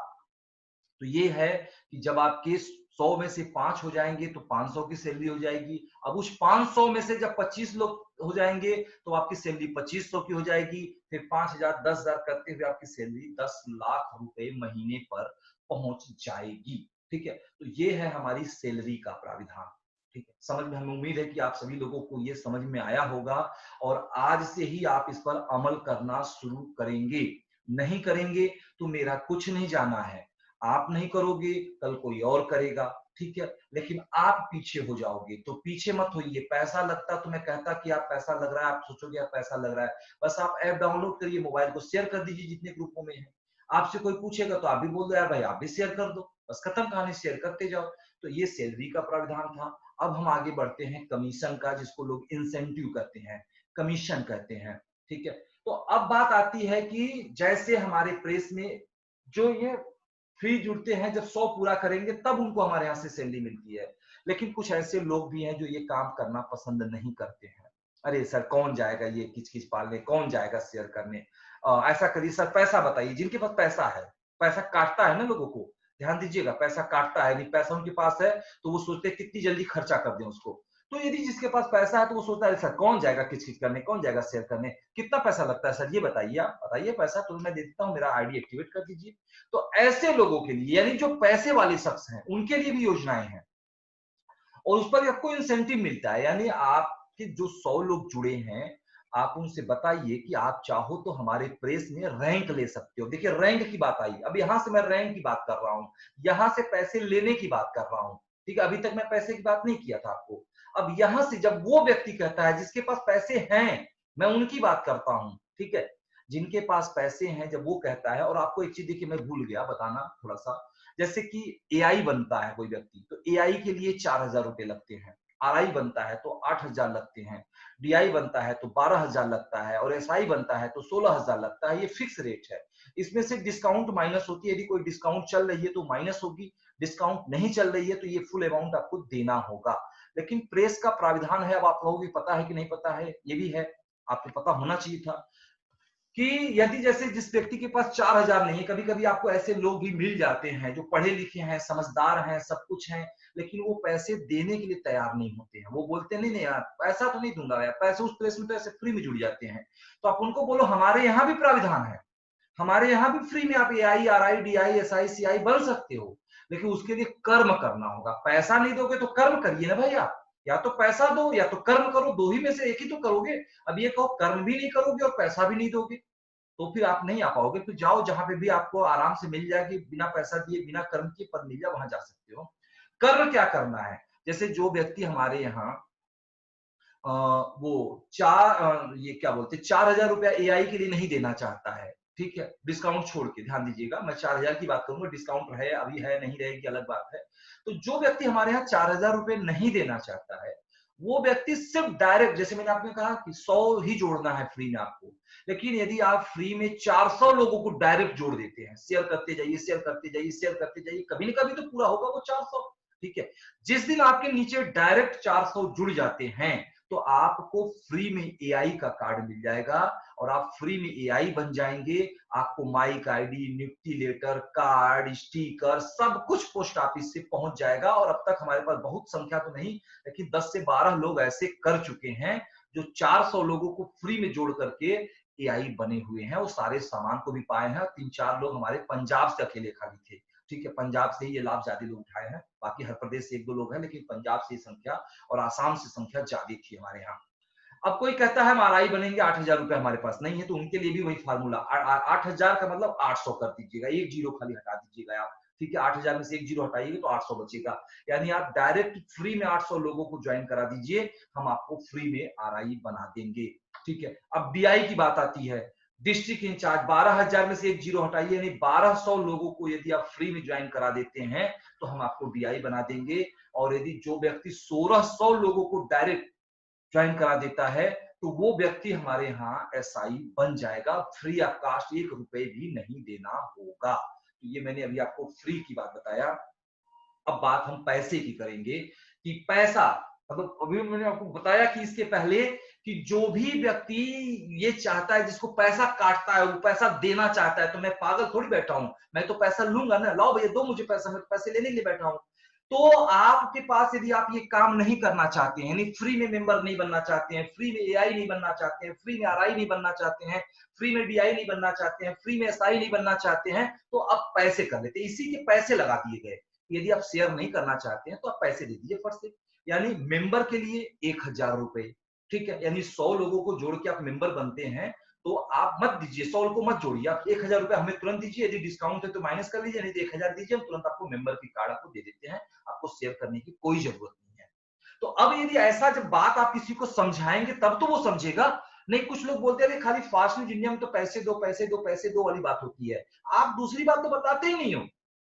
तो ये है कि जब आपके 100 में से 5 हो जाएंगे तो 500 की सैलरी हो जाएगी। अब उस 500 में से जब 25 लोग हो जाएंगे तो आपकी सैलरी 2500 की हो जाएगी। फिर 5000 10,000 करते हुए आपकी सैलरी 10 लाख रुपए महीने पर पहुंच जाएगी। ठीक है, तो ये है हमारी सैलरी का प्राविधान। ठीक है, समझ में, हमें उम्मीद है कि आप सभी लोगों को ये समझ में आया होगा और आज से ही आप इस पर अमल करना शुरू करेंगे। नहीं करेंगे तो मेरा कुछ नहीं जाना है, आप नहीं करोगे कल कोई और करेगा। ठीक है, लेकिन आप पीछे हो जाओगे तो पीछे मत होइए। पैसा लगता तो मैं कहता कि आप पैसा लग रहा है, आप सोचोगे आप पैसा लग रहा है, बस आप ऐप डाउनलोड करिए, मोबाइल को शेयर कर दीजिए जितने ग्रुपों में है। आपसे कोई पूछेगा तो आप भी बोल दो यार भाई आप भी शेयर कर दो, बस खत्म कहानी, शेयर करते जाओ। तो ये सैलरी का प्राविधान था। अब हम आगे बढ़ते हैं कमीशन का, जिसको लोग इंसेंटिव कहते हैं, कमीशन कहते हैं। ठीक है, तो अब बात आती है कि जैसे हमारे प्रेस में जो ये फ्री जुड़ते हैं, जब 100 पूरा करेंगे तब उनको हमारे यहाँ से सैलरी मिलती है। लेकिन कुछ ऐसे लोग भी हैं जो ये काम करना पसंद नहीं करते हैं। अरे सर कौन जाएगा ये किच किच पालने, कौन जाएगा शेयर करने, ऐसा करिए सर, पैसा बताइए। जिनके पास पैसा है, पैसा काटता है ना लोगों को, ध्यान दीजिएगा, पैसा काटता है, नहीं पैसा उनके पास है तो वो सोचते हैं कितनी जल्दी खर्चा कर दें उसको। तो यदि जिसके पास पैसा है तो वो सोचता है सर कौन जाएगा किच किच करने, कौन जाएगा शेयर करने, कितना पैसा लगता है सर ये बताइए, आप बताइए पैसा तो मैं दे देता हूँ, मेरा आईडी एक्टिवेट कर दीजिए। तो ऐसे लोगों के लिए, यानी जो पैसे वाले शख्स हैं, उनके लिए भी योजनाएं हैं और उस पर आपको इंसेंटिव मिलता है। यानी आपके जो 100 लोग जुड़े हैं, आप उनसे बताइए कि आप चाहो तो हमारे प्रेस में रैंक ले सकते हो। देखिए रैंक की बात आई, अब यहां से मैं रैंक की बात कर रहा हूं, यहां से पैसे लेने की बात कर रहा हूं। ठीक है, अभी तक मैं पैसे की बात नहीं किया था आपको। अब यहां से जब वो व्यक्ति कहता है जिसके पास पैसे हैं, मैं उनकी बात करता हूं। ठीक है, जिनके पास पैसे हैं, जब वो कहता है, और आपको एक चीज देखिए मैं भूल गया बताना थोड़ा सा, जैसे कि एआई बनता है कोई व्यक्ति, तो एआई के लिए 4000 रुपए लगते हैं, आरआई बनता है तो 8000 लगते हैं, डीआई बनता है तो 12000 लगता है, और एसआई बनता है तो 16000 लगता है। ये फिक्स रेट है, इसमें से डिस्काउंट माइनस होती है। यदि कोई डिस्काउंट चल रही है तो माइनस होगी, डिस्काउंट नहीं चल रही है तो ये फुल अमाउंट आपको देना होगा। लेकिन प्रेस का प्राविधान है, अब आप कहोगे पता है कि नहीं पता है, ये भी है, आपको पता होना चाहिए था कि यदि जैसे जिस व्यक्ति के पास 4000 नहीं है, कभी कभी आपको ऐसे लोग भी मिल जाते हैं जो पढ़े लिखे हैं, समझदार हैं, सब कुछ हैं, लेकिन वो पैसे देने के लिए तैयार नहीं होते हैं। वो बोलते नहीं नहीं यार पैसा तो नहीं दूंगा यार, पैसे उस प्रेस में तो ऐसे फ्री में जुड़ जाते हैं। तो आप उनको बोलो हमारे यहाँ भी प्राविधान है, हमारे यहाँ भी फ्री में आप AI, RI, DI, SI, CI बन सकते हो, लेकिन उसके लिए कर्म करना होगा। पैसा नहीं दोगे तो कर्म करिए ना भाई आप, या तो पैसा दो या तो कर्म करो, दो ही में से एक ही तो करोगे। अब ये कहो कर्म भी नहीं करोगे और पैसा भी नहीं दोगे, तो फिर आप नहीं आ पाओगे। फिर जाओ जहां पे भी आपको आराम से मिल जाएगी, बिना पैसा दिए, बिना कर्म किए पद मिल जाए, वहां जा सकते हो। कर्म क्या करना है, जैसे जो व्यक्ति हमारे यहाँ वो ये क्या बोलते हैं, 4,000 रुपया AI के लिए नहीं देना चाहता है, ठीक है, डिस्काउंट छोड़ के, ध्यान दीजिएगा, मैं 4,000 की बात करूंगा, डिस्काउंट है अभी है नहीं रहेगी अलग बात है। तो जो व्यक्ति हमारे यहाँ 4,000 रुपए नहीं देना चाहता है, वो व्यक्ति सिर्फ डायरेक्ट, जैसे मैंने आपने कहा कि 100 ही जोड़ना है फ्री में आपको, लेकिन यदि आप फ्री में 400 लोगों को डायरेक्ट जोड़ देते हैं, शेयर करते जाइए, शेयर करते जाइए, शेयर करते जाइए, कभी ना कभी तो पूरा होगा वो 400, ठीक है। जिस दिन आपके नीचे डायरेक्ट 400 जुड़ जाते हैं, तो आपको फ्री में AI का कार्ड मिल जाएगा और आप फ्री में AI बन जाएंगे। आपको माइक आईडी, नियुक्ति लेटर, कार्ड, स्टिकर सब कुछ पोस्ट ऑफिस से पहुंच जाएगा। और अब तक हमारे पास बहुत संख्या तो नहीं, लेकिन 10 से 12 लोग ऐसे कर चुके हैं जो 400 लोगों को फ्री में जोड़ करके AI बने हुए हैं। वो सारे सामान को भी पाए हैं। 3-4 लोग हमारे पंजाब से अकेले खाली थे, ठीक है, पंजाब से ही ये लाभ ज्यादा लोग उठाए हैं, बाकी हर प्रदेश से 1-2 लोग हैं, लेकिन पंजाब से संख्या और आसाम से संख्या ज्यादा थी हमारे यहाँ। अब कोई कहता है हम RI बनेंगे, 8,000 रुपए हमारे पास नहीं है, तो उनके लिए भी वही फार्मूला, 8,000 का मतलब 800 कर दीजिएगा, एक जीरो खाली हटा दीजिएगा आप, ठीक है, 8,000 में से एक जीरो हटाइएगा तो 800 बचेगा। यानी आप डायरेक्ट फ्री में 800 लोगों को ज्वाइन करा दीजिए, हम आपको फ्री में RI बना देंगे, ठीक है। अब DI की बात आती है, डिस्ट्रिक्ट इंचार्ज, 12,000 में से एक जीरो हटाइए, यानी 1200 लोगों को यदि आप फ्री में ज्वाइन करा देते हैं तो हम आपको DI बना देंगे। और यदि जो व्यक्ति 1600 लोगों को डायरेक्ट ज्वाइन करा देता है तो वो व्यक्ति हमारे यहाँ SI बन जाएगा, फ्री ऑफ कास्ट, 1 रुपए भी नहीं देना होगा। तो ये मैंने अभी आपको फ्री की बात बताया। अब बात हम पैसे की करेंगे कि पैसा, मतलब अभी मैंने आपको बताया कि इसके पहले कि जो भी व्यक्ति ये चाहता है, जिसको पैसा काटता है, वो पैसा देना चाहता है, तो मैं पागल थोड़ी बैठा हूं, मैं तो पैसा लूंगा ना, लाओ भैया दो मुझे पैसा, मैं तो पैसे लेने के लिए बैठा हूं। तो आपके पास यदि आप ये काम नहीं करना चाहते हैं, यानी फ्री में मेंबर नहीं बनना चाहते हैं, फ्री में AI नहीं बनना चाहते हैं, फ्री में RI नहीं बनना चाहते हैं, फ्री में DI नहीं बनना चाहते हैं, फ्री में SI नहीं बनना चाहते हैं, तो अब पैसे कर लेते हैं, इसी के पैसे लगा दिए गए। यदि आप शेयर नहीं करना चाहते हैं तो आप पैसे दे दीजिए फट से, यानी मेंबर के लिए 1,000 रुपए, ठीक है, यानी 100 लोगों को जोड़ के आप मेंबर बनते हैं, तो आप मत दीजिए 100 को मत जोड़िए, आप 1,000 रुपए हमें तुरंत दीजिए, यदि डिस्काउंट है तो माइनस कर लीजिए, नहीं तो 1,000 दीजिए, हम तुरंत आपको मेंबर की कार्ड आपको दे देते हैं, आपको शेयर करने की कोई जरूरत नहीं है। तो अब यदि ऐसा जब बात आप किसी को समझाएंगे तब तो वो समझेगा। नहीं, कुछ लोग बोलते हैं खाली फास्ट न्यूज इंडिया में तो पैसे दो पैसे दो पैसे दो वाली बात होती है, आप दूसरी बात तो बताते ही नहीं हो,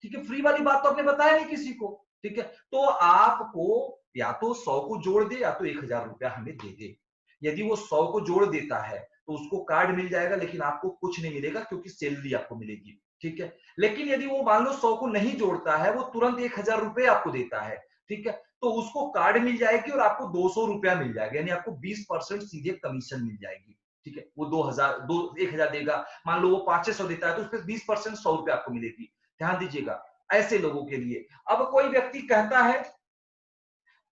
ठीक है, फ्री वाली बात तो आपने बताया नहीं किसी को, ठीक है। तो आपको या तो 100 को जोड़ दे या तो 1,000 रुपया हमें दे दे। यदि वो 100 को जोड़ देता है तो उसको कार्ड मिल जाएगा, लेकिन आपको कुछ नहीं मिलेगा क्योंकि सैलरी आपको मिलेगी, ठीक है। लेकिन यदि वो मान लो 100 को नहीं जोड़ता है, वो तुरंत 1,000 रुपए आपको देता है, ठीक है, तो उसको कार्ड मिल जाएगी और आपको 200 रुपया मिल जाएगा, यानी आपको 20% सीधे कमीशन मिल जाएगी, ठीक है। वो 1,000 देगा, मान लो वो 500 देता है तो उस पर 20% 100 रुपया आपको मिलेगी, ध्यान दीजिएगा, ऐसे लोगों के लिए। अब कोई व्यक्ति कहता है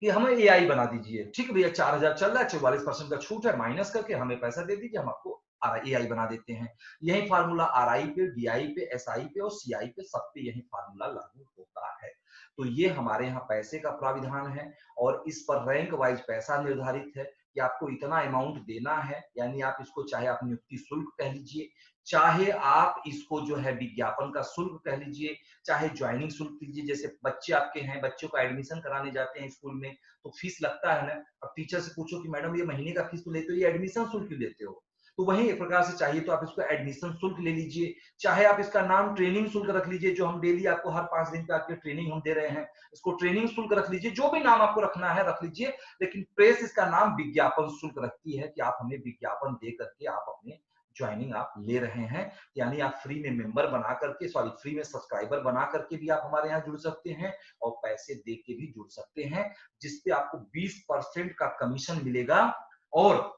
कि हमें AI बना दीजिए, ठीक है भैया, 4,000 चल रहा है, 44% का छूट है, माइनस करके हमें पैसा दे दीजिए, हम आपको AI बना देते हैं। यही फार्मूला RI पे, DI पे, SI पे और CI पे, सब पे यही फार्मूला लागू होता है। तो ये हमारे यहाँ पैसे का प्राविधान है और इस पर रैंक वाइज पैसा निर्धारित है कि आपको इतना अमाउंट देना है, यानी आप इसको चाहे आप नियुक्ति शुल्क कह लीजिए, चाहे आप इसको जो है विज्ञापन का शुल्क कह लीजिए, चाहे ज्वाइनिंग शुल्क कीजिए। जैसे बच्चे आपके हैं, बच्चों का एडमिशन कराने जाते हैं स्कूल में तो फीस लगता है ना, अब टीचर से पूछो कि मैडम ये महीने का फीस तो लेते हो, ये एडमिशन शुल्क क्यों लेते हो, तो वही एक प्रकार से चाहिए तो आप इसको एडमिशन शुल्क ले लीजिए, चाहे आप इसका नाम ट्रेनिंग शुल्क रख लीजिए, जो हम डेली आपको हर 5 दिन पे आपके ट्रेनिंग हम दे रहे हैं, इसको ट्रेनिंग शुल्क रख लीजिए, जो भी नाम आपको रखना है रख लीजिए, लेकिन प्रेस इसका नाम विज्ञापन शुल्क रखती है कि आप हमें विज्ञापन दे करके आप अपने ज्वाइनिंग आप ले रहे हैं, यानी आप फ्री में मेंबर बना करके, सॉरी फ्री में सब्सक्राइबर बना करके भी आप हमारे यहाँ जुड़ सकते हैं और पैसे दे के भी जुड़ सकते हैं, जिसपे आपको 20% का कमीशन मिलेगा और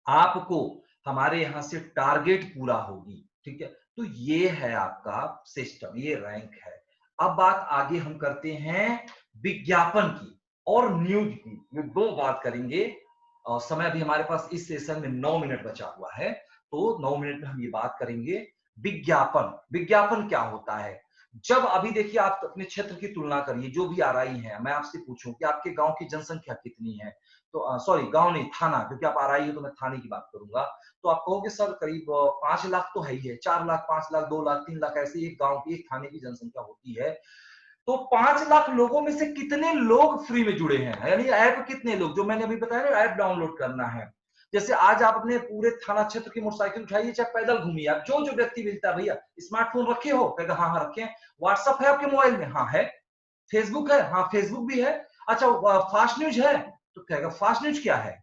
आपको हमारे यहाँ से टारगेट पूरा होगी, ठीक है। तो ये है आपका सिस्टम, ये रैंक है। अब बात आगे हम करते हैं विज्ञापन की और न्यूज की, ये दो बात करेंगे। समय अभी हमारे पास इस सेशन में 9 मिनट बचा हुआ है, तो 9 मिनट में हम ये बात करेंगे विज्ञापन, विज्ञापन क्या होता है? जब अभी देखिए आप अपने क्षेत्र की तुलना करिए, जो भी आरआई है, मैं आपसे पूछूं कि आपके गांव की जनसंख्या कितनी है, तो सॉरी गांव नहीं, थाना, क्योंकि आप आरआई हो तो मैं थाने की बात करूंगा। तो आप कहोगे सर करीब 5 लाख तो है ही है, 4 लाख, 5 लाख, 2 लाख, 3 लाख, ऐसे एक गांव की, एक थाने की जनसंख्या होती है। तो 5 लाख लोगों में से कितने लोग फ्री में जुड़े हैं, यानी ऐप कितने लोग, जो मैंने अभी बताया ना, ऐप डाउनलोड करना है। जैसे आज आप अपने पूरे थाना क्षेत्र की मोटरसाइकिल उठाइए, चाहे पैदल घूमिए, आप जो जो व्यक्ति मिलता है, भैया स्मार्टफोन रखे हो, कहेगा हाँ हाँ रखे हैं। व्हाट्सअप है आपके मोबाइल में, हाँ है। फेसबुक है, हाँ फेसबुक भी है। अच्छा फास्ट न्यूज है, तो कहेगा फास्ट न्यूज क्या है।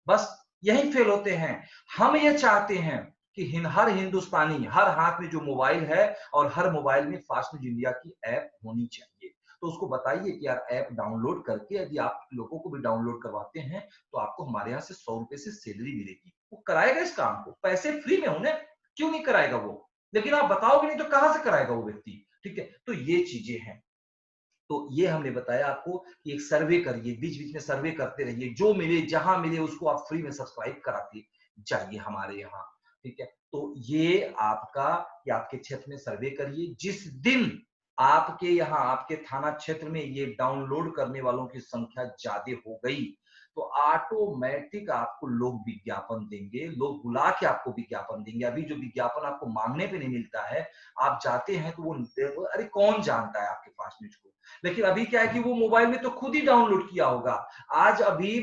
बस यही फेल होते हैं। हम ये चाहते हैं कि हर हिंदुस्तानी, हर हाथ में जो मोबाइल है और हर मोबाइल में फास्ट न्यूज इंडिया की ऐप होनी चाहिए। तो उसको बताइए कि यार ऐप डाउनलोड करके, यदि आप लोगों को भी डाउनलोड करवाते हैं तो आपको हमारे यहाँ से 100 रुपए से सैलरी मिलेगी। वो कराएगा इस काम को, पैसे फ्री में होने, क्यों नहीं कराएगा वो? लेकिन आप बताओगे नहीं तो कहां से कराएगा वो व्यक्ति? ठीक है, तो ये चीजें हैं। तो ये हमने बताया आपको कि एक सर्वे करिए, बीच बीच में सर्वे करते रहिए, जो मिले जहां मिले उसको आप फ्री में सब्सक्राइब कराते जाइए हमारे यहाँ। ठीक है, तो ये आपका, कि आपके क्षेत्र में सर्वे करिए। जिस दिन आपके यहाँ, आपके थाना क्षेत्र में ये डाउनलोड करने वालों की संख्या ज्यादा हो गई, तो ऑटोमेटिक आपको लोग विज्ञापन देंगे, लोग बुला के आपको विज्ञापन देंगे। अभी जो विज्ञापन आपको मांगने पे नहीं मिलता है, आप जाते हैं तो वो अरे कौन जानता है आपके फास्ट न्यूज को। लेकिन अभी क्या है कि वो मोबाइल में तो खुद ही डाउनलोड किया होगा। आज अभी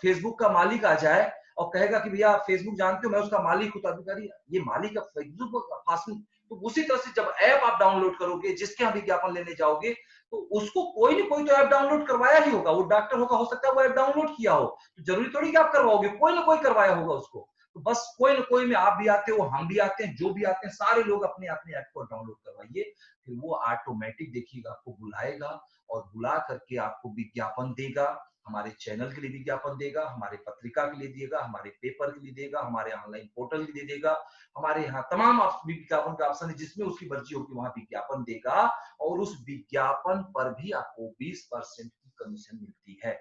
फेसबुक का मालिक आ जाए और कहेगा कि भैया फेसबुक जानते हो, मैं उसका मालिक हूं, तो अभी ये मालिक है फेसबुक फास्ट। तो उसी तरह से जब ऐप आप डाउनलोड करोगे, जिसके यहाँ विज्ञापन लेने जाओगे, तो उसको कोई ना कोई तो ऐप डाउनलोड करवाया ही होगा। वो डॉक्टर होगा, हो सकता है वो ऐप डाउनलोड किया हो, तो जरूरी थोड़ी कि आप करवाओगे, कोई ना कोई करवाया होगा उसको। तो बस कोई ना कोई में आप भी आते हो, हम भी आते हैं, जो भी आते हैं सारे लोग अपने अपने ऐप को डाउनलोड करवाइए। फिर वो ऑटोमेटिक देखिएगा आपको बुलाएगा और बुला करके आपको विज्ञापन देगा। हमारे चैनल के लिए विज्ञापन देगा, हमारे पत्रिका के लिए देगा, हमारे पेपर के लिए देगा, हमारे ऑनलाइन पोर्टल के लिए देगा। हमारे यहाँ तमाम विज्ञापन का ऑप्शन है, जिसमें उसकी मर्जी होगी वहां विज्ञापन देगा। और उस विज्ञापन पर भी आपको 20% की कमीशन मिलती है।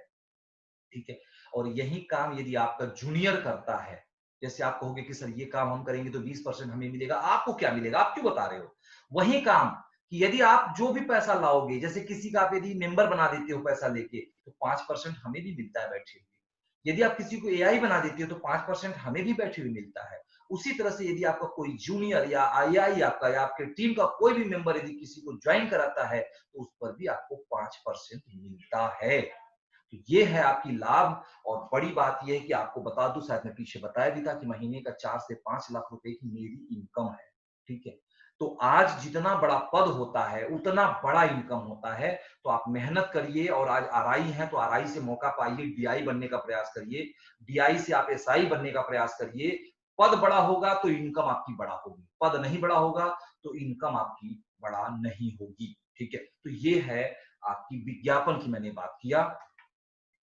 ठीक है, और यही काम यदि आपका जूनियर करता है, जैसे आप कहोगे कि सर ये काम हम करेंगे तो 20% हमें मिलेगा, आपको क्या मिलेगा, आप क्यों बता रहे हो? वही काम कि यदि आप जो भी पैसा लाओगे, जैसे किसी का आप यदि मेंबर बना देते हो पैसा लेके, तो 5% हमें भी मिलता है बैठे हुए। यदि आप किसी को एआई बना देते हो तो 5% हमें भी बैठे हुए मिलता है। उसी तरह से यदि आपका कोई जूनियर या आईआई आपका, या आपके टीम का कोई भी मेंबर यदि किसी को ज्वाइन कराता है, तो उस पर भी आपको 5% मिलता है। तो ये है आपकी लाभ। और बड़ी बात यह है कि आपको बता दूं, शायद मैं पीछे बताया भी था कि महीने का 4 से 5 लाख रुपए की मेरी इनकम है। ठीक है, तो आज जितना बड़ा पद होता है उतना बड़ा इनकम होता है। तो आप मेहनत करिए, और आज आरआई है तो आरआई से मौका पाइए, डीआई बनने का प्रयास करिए, डीआई से आप एसआई बनने का प्रयास करिए। पद बड़ा होगा तो इनकम आपकी बड़ा होगी, पद नहीं बड़ा होगा तो इनकम आपकी बड़ा नहीं होगी। ठीक है, तो ये है आपकी विज्ञापन की मैंने बात किया।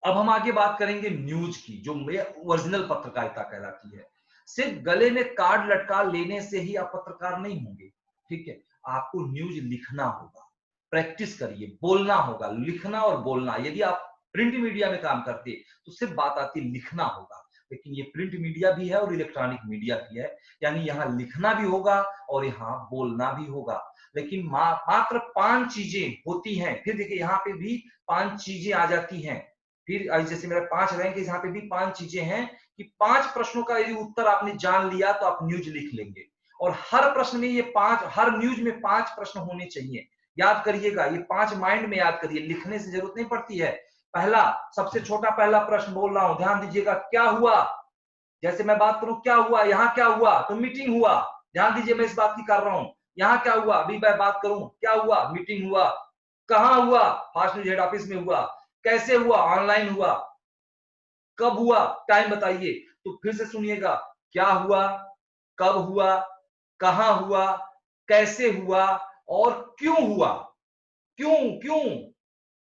अब हम आगे बात करेंगे न्यूज की, जो ओरिजिनल पत्रकारिता कहलाती है। सिर्फ गले में कार्ड लटका लेने से ही आप पत्रकार नहीं होंगे। ठीक है, आपको न्यूज लिखना होगा, प्रैक्टिस करिए, बोलना होगा, लिखना और बोलना। यदि आप प्रिंट मीडिया में काम करते तो सिर्फ बात आती लिखना होगा, लेकिन ये प्रिंट मीडिया भी है और इलेक्ट्रॉनिक मीडिया भी है, यानी यहाँ लिखना भी होगा और यहाँ बोलना भी होगा। लेकिन मात्र 5 चीजें होती हैं। फिर देखिए यहाँ पे भी 5 चीजें आ जाती हैं। फिर जैसे मेरा 5 रैंक है, यहाँ पे भी 5 चीजें हैं कि 5 प्रश्नों का यदि उत्तर आपने जान लिया तो आप न्यूज लिख लेंगे। और हर प्रश्न में ये 5, हर न्यूज में 5 प्रश्न होने चाहिए। याद करिएगा, ये 5 माइंड में याद करिए, लिखने से जरूरत नहीं पड़ती है। पहला, सबसे छोटा पहला प्रश्न बोल रहा हूं, ध्यान दीजिएगा, क्या हुआ। जैसे मैं बात करूं क्या हुआ, यहाँ क्या हुआ, तो मीटिंग हुआ। ध्यान दीजिए, मैं इस बात की कर रहा हूं, यहाँ क्या हुआ, अभी मैं बात करूं क्या हुआ, मीटिंग हुआ। कहां हुआ, फास्ट न्यूज हेड ऑफिस में हुआ। कैसे हुआ, ऑनलाइन हुआ। कब हुआ, टाइम बताइए। तो फिर से सुनिएगा, क्या हुआ, कब हुआ, कहां हुआ, कैसे हुआ और क्यों हुआ। क्यों क्यों,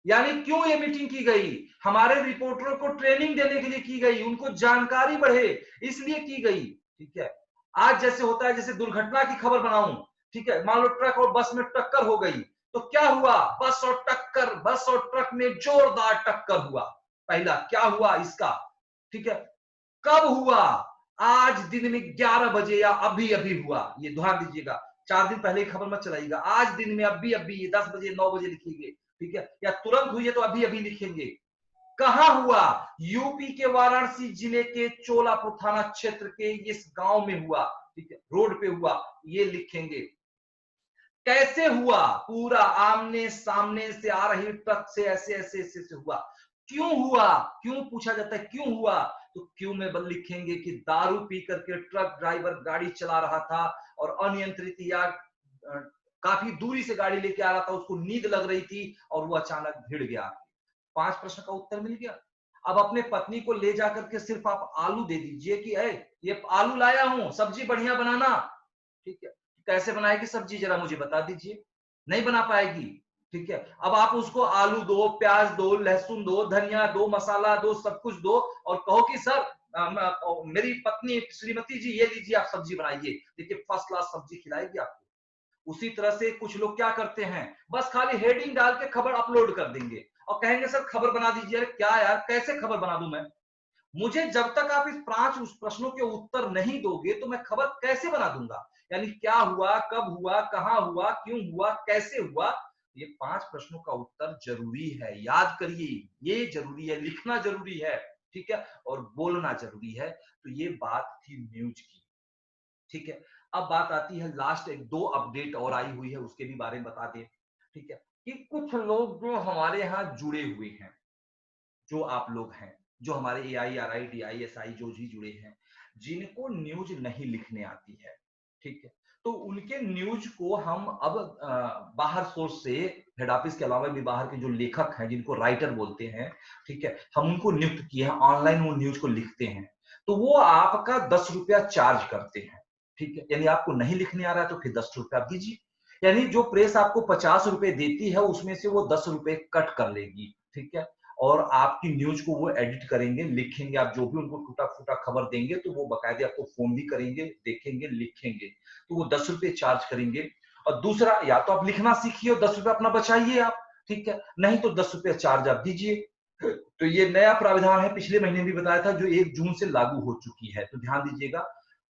यानी क्यों ये मीटिंग की गई, हमारे रिपोर्टरों को ट्रेनिंग देने के लिए की गई, उनको जानकारी बढ़े इसलिए की गई। ठीक है, आज जैसे होता है, जैसे दुर्घटना की खबर बनाऊं, ठीक है, मान लो ट्रक और बस में टक्कर हो गई, तो क्या हुआ, बस और ट्रक में जोरदार टक्कर हुआ। पहला क्या हुआ इसका। ठीक है, कब हुआ, आज दिन में 11 बजे या अभी अभी हुआ, ये ध्यान दीजिएगा, 4 दिन पहले की खबर मत चलाइएगा, आज दिन में अभी अभी ये 10 बजे 9 बजे लिखेंगे, ठीक है, या तुरंत हुई है तो अभी अभी लिखेंगे। कहां हुआ? यूपी के वाराणसी जिले के चोलापुर थाना क्षेत्र के इस गांव में हुआ, ठीक है, रोड पे हुआ, ये लिखेंगे। कैसे हुआ? पूरा आमने सामने से आ रही ट्रक से ऐसे ऐसे ऐसे से हुआ। क्यों हुआ? क्यों पूछा जाता है क्यों हुआ? तो क्यों में बल लिखेंगे कि दारू पी करके ट्रक ड्राइवर गाड़ी चला रहा था और अनियंत्रित या काफी दूरी से गाड़ी लेके आ रहा था, उसको नींद लग रही थी और वो अचानक भिड़ गया। 5 प्रश्न का उत्तर मिल गया। अब अपने पत्नी को ले जाकर के सिर्फ आप आलू दे दीजिए कि ये आलू लाया हूं, सब्जी बढ़िया बनाना, ठीक है, कैसे बनाएगी सब्जी जरा मुझे बता दीजिए, नहीं बना पाएगी, ठीक है। अब आप उसको आलू दो, प्याज दो, लहसुन दो, धनिया दो, मसाला दो, सब कुछ दो और कहो कि सर मेरी पत्नी श्रीमती जी ये लीजिए आप सब्जी बनाइए, देखिए फर्स्ट क्लास सब्जी खिलाएगी आपको। उसी तरह से कुछ लोग क्या करते हैं, बस खाली हेडिंग डाल के खबर अपलोड कर देंगे और कहेंगे सर खबर बना दीजिए। अरे क्या यार, कैसे खबर बना दूं मैं? मुझे जब तक आप इस 5 उस प्रश्नों के उत्तर नहीं दोगे तो मैं खबर कैसे बना दूंगा? यानी क्या हुआ, कब हुआ, कहां हुआ, क्यों हुआ, कैसे हुआ, ये 5 प्रश्नों का उत्तर जरूरी है, याद करिए, ये जरूरी है, लिखना जरूरी है, ठीक है, और बोलना जरूरी है। तो ये बात थी न्यूज की, ठीक है। अब बात आती है लास्ट, एक 2 अपडेट और आई हुई है उसके भी बारे में बता दें, ठीक है, कि कुछ लोग जो हमारे यहाँ जुड़े हुए हैं, जो आप लोग हैं, जो हमारे AIRI DISI जो भी जुड़े हैं, जिनको न्यूज नहीं लिखने आती है, ठीक है, तो उनके न्यूज को हम अब बाहर सोर्स से, हेड ऑफिस के अलावा भी बाहर के जो लेखक हैं जिनको राइटर बोलते हैं, ठीक है, हम उनको नियुक्त किए हैं, ऑनलाइन वो न्यूज को लिखते हैं, तो वो आपका 10 रुपया चार्ज करते हैं, ठीक है, यानी आपको नहीं लिखने आ रहा है तो फिर 10 रुपया आप दीजिए, यानी जो प्रेस आपको 50 रुपए देती है उसमें से वो 10 रुपए कट कर लेगी, ठीक है, और आपकी न्यूज को वो एडिट करेंगे, लिखेंगे, आप जो भी उनको टूटा फूटा खबर देंगे तो वो बकायदे आपको फोन भी करेंगे, देखेंगे, लिखेंगे, तो वो 10 रुपए चार्ज करेंगे। और दूसरा, या तो आप लिखना सीखिए और 10 रुपए अपना बचाइए आप, ठीक है, नहीं तो 10 रुपए चार्ज आप दीजिए। तो ये नया प्राविधान है, पिछले महीने भी बताया था, जो 1 जून से लागू हो चुकी है। तो ध्यान दीजिएगा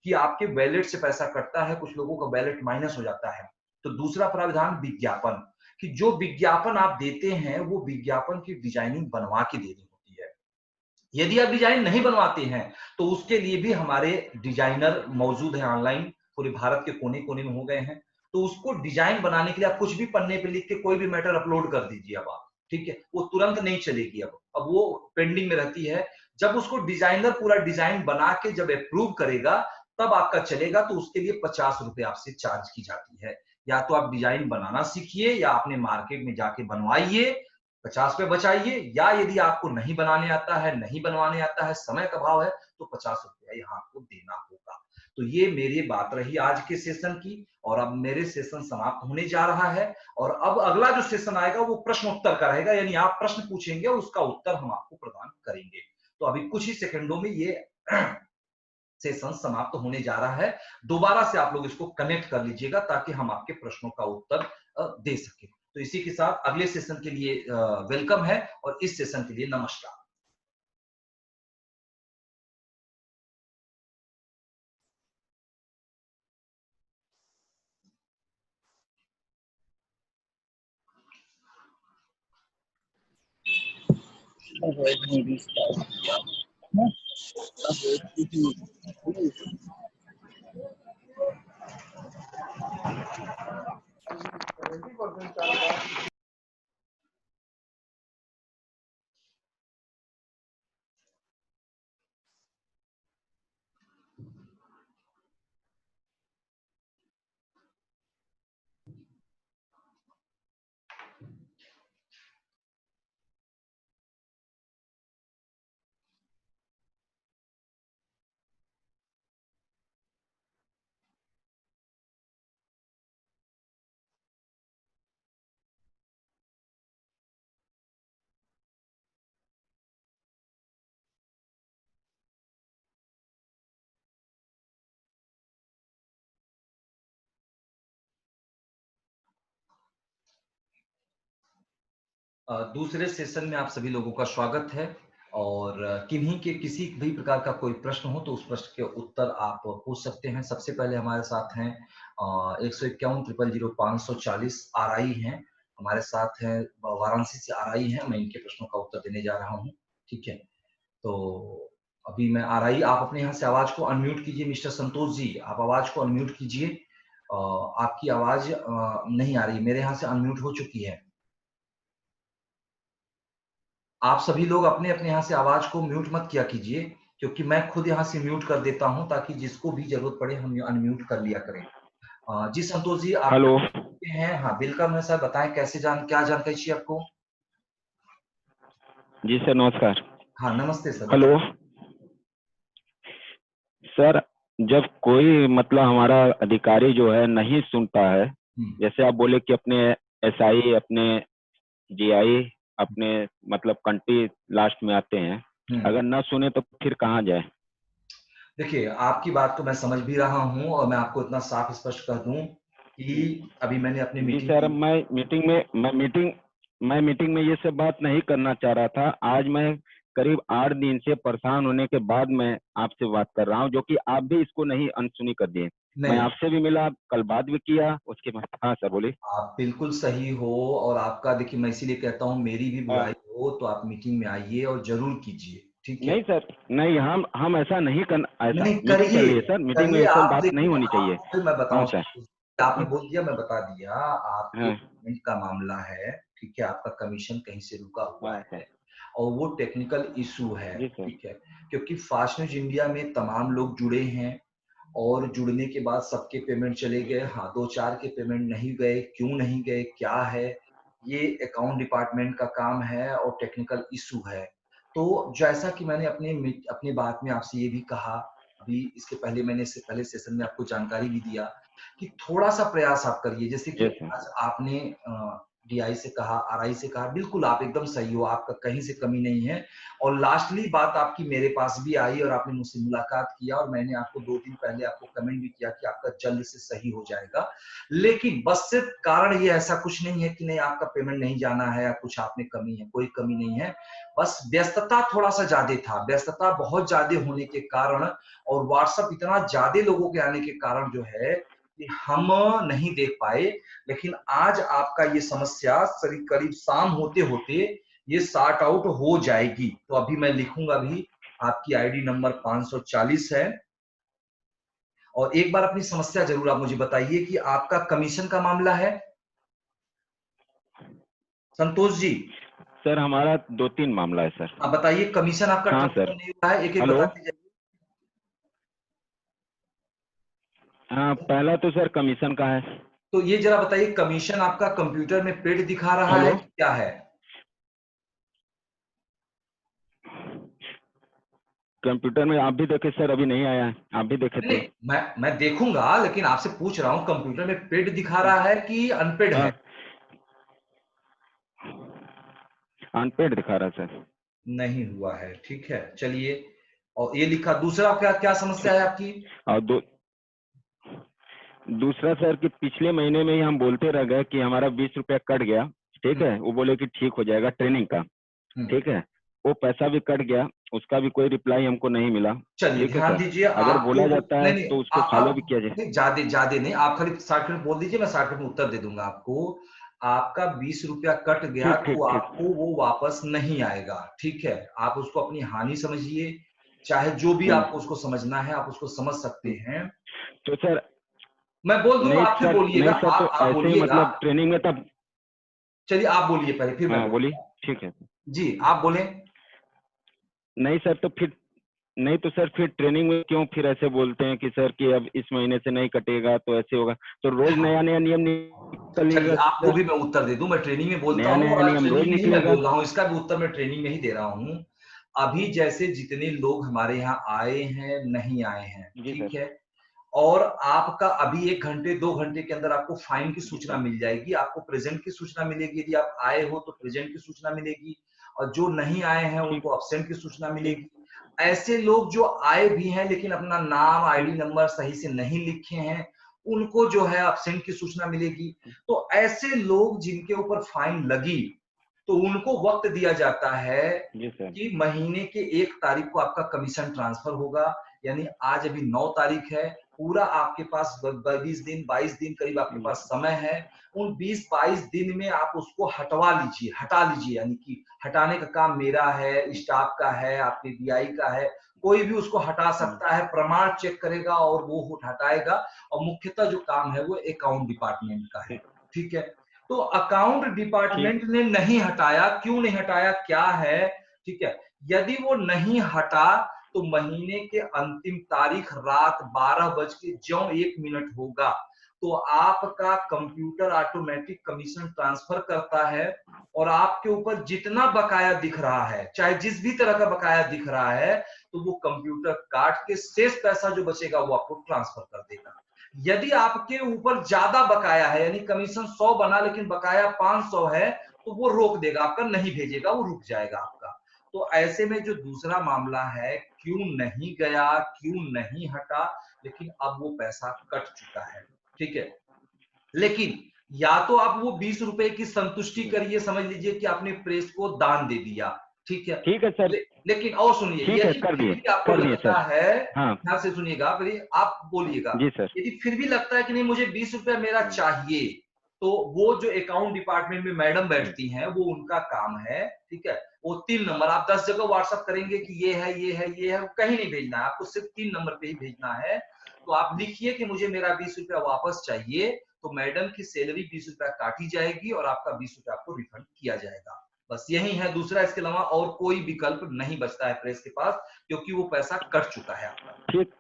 कि आपके वैलेट से पैसा कटता है, कुछ लोगों का वैलेट माइनस हो जाता है। तो दूसरा प्राविधान विज्ञापन, कि जो विज्ञापन आप देते हैं वो विज्ञापन की डिजाइनिंग बनवा के देनी होती है। यदि आप डिजाइन नहीं बनवाते हैं तो उसके लिए भी हमारे डिजाइनर मौजूद हैं ऑनलाइन, पूरे भारत के कोने कोने में हो गए हैं। तो उसको डिजाइन बनाने के लिए आप कुछ भी पन्ने पे लिख के कोई भी मैटर अपलोड कर दीजिए अब आप, ठीक है, वो तुरंत नहीं चलेगी, अब वो पेंडिंग में रहती है। जब उसको डिजाइनर पूरा डिजाइन बना के जब अप्रूव करेगा तब आपका चलेगा, तो उसके लिए 50 रुपए आपसे चार्ज की जाती है। या तो आप डिजाइन बनाना सीखिए या अपने मार्केट में जाके बनवाइए, 50 रुपए बचाइए, या यदि आपको नहीं बनाने आता है, नहीं बनवाने आता है, समय का अभाव है, तो 50 रुपया यहाँ आपको देना होगा। तो ये मेरी बात रही आज के सेशन की, और अब मेरे सेशन समाप्त होने जा रहा है, और अब अगला जो सेशन आएगा वो प्रश्न उत्तर का रहेगा, यानी आप प्रश्न पूछेंगे और उसका उत्तर हम आपको प्रदान करेंगे। तो अभी कुछ ही सेकंडों में ये सेशन समाप्त होने जा रहा है। दोबारा से आप लोग इसको कनेक्ट कर लीजिएगा ताकि हम आपके प्रश्नों का उत्तर दे सके। तो इसी के साथ अगले सेशन के लिए वेलकम है और इस सेशन के लिए नमस्कार। दूसरे सेशन में आप सभी लोगों का स्वागत है। और किन्हीं के किसी भी प्रकार का कोई प्रश्न हो तो उस प्रश्न के उत्तर आप पूछ सकते हैं। सबसे पहले हमारे साथ हैं 151 000 540 RI हैं, हमारे साथ हैं वाराणसी से RI हैं, मैं इनके प्रश्नों का उत्तर देने जा रहा हूँ। ठीक है, तो अभी मैं RI, आप अपने यहाँ से आवाज को अनम्यूट कीजिए। मिस्टर संतोष जी, आप आवाज को अनम्यूट कीजिए। आपकी आवाज नहीं आ रही, मेरे यहाँ से अनम्यूट हो चुकी है। आप सभी लोग अपने अपने यहाँ से आवाज को म्यूट मत किया कीजिए, क्योंकि मैं खुद यहाँ से म्यूट कर देता हूँ ताकि जिसको भी जरूरत पड़े हम अनम्यूट कर लिया करें। जी संतोष जी, आप हेलो हैं? हाँ वेलकम है सर, बताएं कैसे क्या जानकारी चाहिए आपको? जी सर, नमस्कार। हाँ नमस्ते सर। हेलो सर, जब कोई मतलब हमारा अधिकारी जो है नहीं सुनता है, जैसे आप बोले कि अपने SI, अपने GI, अपने मतलब कंट्री लास्ट में आते हैं, अगर ना सुने तो फिर कहाँ जाए? देखिए, आपकी बात तो मैं समझ भी रहा हूँ और मैं आपको इतना साफ स्पष्ट कर दूं कि अभी मैंने अपनी जी मीटिंग सर, मैं मीटिंग में ये सब बात नहीं करना चाह रहा था। आज मैं करीब 8 दिन से परेशान होने के बाद मैं आपसे बात कर रहा हूँ, जो कि आप भी इसको नहीं अनसुनी कर दिए। मैं आपसे भी मिला, कल बात भी किया, उसके बाद। हाँ सर बोलिए। आप बिल्कुल सही हो और आपका, देखिए मैं इसीलिए कहता हूँ मेरी भी बुराई हो तो आप मीटिंग में आइए और जरूर कीजिए। ठीक है? नहीं सर, नहीं, हम ऐसा नहीं करना, ऐसा नहीं मीटिंग चल रही है सर, मीटिंग में करिए ऐसा आप। बात नहीं होनी चाहिए। देखिए मैं हाँ बताऊं, सर। आपने बोल दिया, मैं बता दिया। आपके हाँ पेमेंट का मामला है, ठीक है, आपका कमीशन कहीं से रुका हुआ हाँ सर। है और वो टेक्निकल इशू है। जी सर। ठीक है, क्योंकि फास्ट न्यूज इंडिया में तमाम लोग जुड़े हैं और जुड़ने के बाद सबके पेमेंट चले गए। हाँ, 2-4 के पेमेंट नहीं गए, क्यों नहीं गए, क्या है, ये अकाउंट डिपार्टमेंट का काम है और टेक्निकल इशू है। तो जैसा कि मैंने अपनी बात में आपसे ये भी कहा, अभी इसके पहले मैंने इससे पहले सेशन में आपको जानकारी भी दिया कि थोड़ा सा प्रयास आप करिए। जैसे कि आज आपने DI से कहा, RI से कहा, बिल्कुल आप एकदम सही हो, आपका कहीं से कमी नहीं है। और लास्टली बात आपकी मेरे पास भी आई और आपने मुझसे मुलाकात किया और मैंने आपको 2 दिन पहले आपको कमेंट भी किया कि आपका जल्द से सही हो जाएगा। लेकिन बस सिर्फ कारण ये ऐसा कुछ नहीं है कि नहीं आपका पेमेंट नहीं जाना है या कुछ आप में कमी है, कोई कमी नहीं है। बस व्यस्तता थोड़ा सा ज्यादा था, व्यस्तता बहुत ज्यादा होने के कारण और व्हाट्सएप इतना ज्यादा लोगों के आने के कारण जो है कि हम नहीं देख पाए। लेकिन आज आपका ये समस्या करीब शाम होते होते ये सॉर्ट आउट हो जाएगी। तो अभी मैं लिखूंगा भी, आपकी ID नंबर 540 है। और एक बार अपनी समस्या जरूर आप मुझे बताइए कि आपका कमीशन का मामला है संतोष जी? सर हमारा 2-3 मामला है सर। आप बताइए कमीशन आपका हाँ ट्रांसफर सर। नहीं हुआ है, एक एक हेलो। बता दीजिए। हाँ, पहला तो सर कमीशन का है। तो ये जरा बताइए, कमीशन आपका कंप्यूटर में पेड दिखा रहा है हेलो। कि क्या है? कंप्यूटर में आप भी देखे सर, अभी नहीं आया है, आप भी देखे थे। नहीं, मैं देखूंगा, लेकिन आपसे पूछ रहा हूँ कंप्यूटर में पेड दिखा रहा है कि अनपेड है? अनपेड दिखा रहा है सर। नहीं हुआ है, ठीक है, चलिए। और ये लिखा, दूसरा क्या क्या समस्या है आपकी? और दूसरा सर कि पिछले महीने में ही हम बोलते रह गए कि हमारा 20 रुपया कट गया, ठीक है, वो बोले कि ठीक हो जाएगा ट्रेनिंग का, ठीक है, वो पैसा भी कट गया, उसका भी कोई रिप्लाई हमको नहीं मिला। चलिए ठीक है ध्यान सर, दीजिए, अगर बोला आपको जाता है नहीं तो उसको फॉलो भी किया जाए। नहीं, ज्यादा नहीं, आप खाली शॉर्टकट बोल दीजिए, मैं शॉर्टकट में उत्तर दे दूंगा आपको। आपका 20 रुपया कट गया ठीक ठीक तो ठीक। आपको वो वापस नहीं आएगा, ठीक है? आप उसको अपनी हानि समझिए, चाहे जो भी आपको उसको समझना है आप उसको समझ सकते हैं। तो सर मैं बोल दूंगा, नहीं आप फिर सर, बोलिएगा, नहीं सर, तो आप ऐसे ही बोलिएगा। मतलब ट्रेनिंग में तब। चलिए आप बोलिए पहले, फिर मैं हाँ बोलिए। बोलूंगा। ठीक है। जी आप बोले। नहीं सर, तो फिर नहीं, तो सर फिर ट्रेनिंग में क्यों फिर ऐसे बोलते हैं कि सर कि अब इस महीने से नहीं कटेगा तो ऐसे होगा, तो रोज नया नया नियम चलिए निकलेगा आपको सर, भी मैं उत्तर दे दूं, मैं ट्रेनिंग में बोलता नया हूँ नया और आज नियम रोज ट्रेनिंग में ही मैं निकलेगा। बोल रहा हूँ, इसका भी उत्तर मैं ट्रेनिंग में ही दे रहा हूँ। अभी जैसे जितने लोग हमारे यहाँ आए हैं नहीं आए हैं, जी ठीक सर। है, और आपका अभी 1 घंटे 2 घंटे के अंदर आपको फाइन की जी सूचना सर। मिल जाएगी, आपको प्रेजेंट की सूचना मिलेगी। यदि आप आए हो तो प्रेजेंट की सूचना मिलेगी और जो नहीं आए हैं ठीक उनको अब्सेंट की सूचना ठीक मिलेगी। ऐसे लोग जो आए भी हैं लेकिन अपना नाम ID ठीक। नंबर सही से नहीं लिखे हैं, उनको जो है अब्सेंट की सूचना मिलेगी। तो ऐसे लोग जिनके ऊपर फाइन लगी, तो उनको वक्त दिया जाता है जी सर। कि महीने के 1 तारीख को आपका कमीशन ट्रांसफर होगा, यानी आज अभी 9 तारीख है, पूरा आपके पास 20 दिन 22 दिन करीब आपके पास समय है। उन 20-22 दिन में आप उसको हटा लीजिए, यानी कि हटाने का काम मेरा है, स्टाफ का है, आपके डीआई का है, कोई भी उसको हटा सकता है, प्रमाण चेक करेगा और वो हटाएगा। और मुख्यतः जो काम है वो अकाउंट डिपार्टमेंट का है, ठीक है। तो अकाउंट डिपार्टमेंट ने नहीं हटाया, क्यों नहीं हटाया, क्या है, ठीक है। यदि वो नहीं हटा तो महीने के अंतिम तारीख रात 12:01 होगा तो आपका कंप्यूटर ऑटोमेटिक कमीशन ट्रांसफर करता है और आपके ऊपर जितना बकाया दिख रहा है, चाहे जिस भी तरह का बकाया दिख रहा है, तो वो कंप्यूटर काट के शेष पैसा जो बचेगा वो आपको ट्रांसफर कर देगा। यदि आपके ऊपर ज्यादा बकाया है, यानी कमीशन 100 बना लेकिन बकाया 500 है, तो वो रोक देगा आपका, नहीं भेजेगा, वो रुक जाएगा आपका। तो ऐसे में जो दूसरा मामला है, क्यों नहीं गया, क्यों नहीं हटा, लेकिन अब वो पैसा कट चुका है, ठीक है। लेकिन या तो आप वो 20 रुपए की संतुष्टि करिए, समझ लीजिए कि आपने प्रेस को दान दे दिया, ठीक है। ठीक है सर। लेकिन और सुनिए, ठीक है, यदि कर फिर दिए, भी आपको कर दिए लगता सर। है, हाँ ध्यान से सुनिएगा, फिर आप बोलिएगा, जी सर। यदि फिर भी लगता है कि नहीं मुझे 20 रुपया मेरा चाहिए, तो वो जो अकाउंट डिपार्टमेंट में मैडम बैठती हैं, वो उनका काम है, ठीक है। वो 3 नंबर आप 10 जगह व्हाट्सएप करेंगे कि ये है, ये है, ये है, कहीं नहीं भेजना है आपको, सिर्फ 3 नंबर पे ही भेजना है। तो आप लिखिए कि मुझे मेरा 20 रुपया वापस चाहिए, तो मैडम की सैलरी 20 रुपया काटी जाएगी और आपका 20 रुपया आपको रिफंड किया जाएगा। बस यही है, दूसरा इसके अलावा और कोई विकल्प नहीं बचता है प्रेस के पास, क्योंकि वो पैसा कट चुका है आपका। ठीक,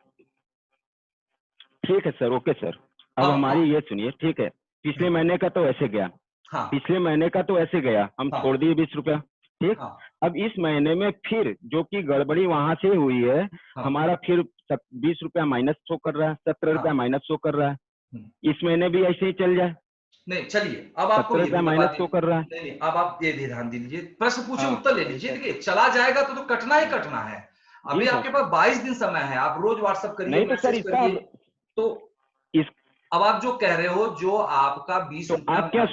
ठीक है सर, ओके सर। अब हमारी ये सुनिए, ठीक है, पिछले महीने का तो ऐसे गया, हाँ, पिछले महीने का तो ऐसे गया, हम हाँ, छोड़ दिए 20 रुपया, ठीक। हाँ, अब इस महीने में फिर जो कि गड़बड़ी वहां से हुई है, हाँ, हमारा फिर 20 रुपया माइनस शो कर रहा है, 17 रुपया माइनस शो कर रहा है। इस महीने भी ऐसे ही चल जाए? नहीं चलिए, अब आपको 17 ये रुपया भी माइनस बता शो कर रहा है। नहीं, अब आप ये ध्यान दीजिए, प्रश्न पूछे, हाँ, उत्तर ले लीजिए। देखिए, चला जाएगा तो कटना ही कटना है। जी अभी सर। आपके पास 22 दिन समय है, आप रोज व्हाट्सएप करिए, नहीं तो सर मैसेज इसका करिए। तो इस अब आप जो कह रहे हो, जो आपका 20 तो रुपया, आप क्या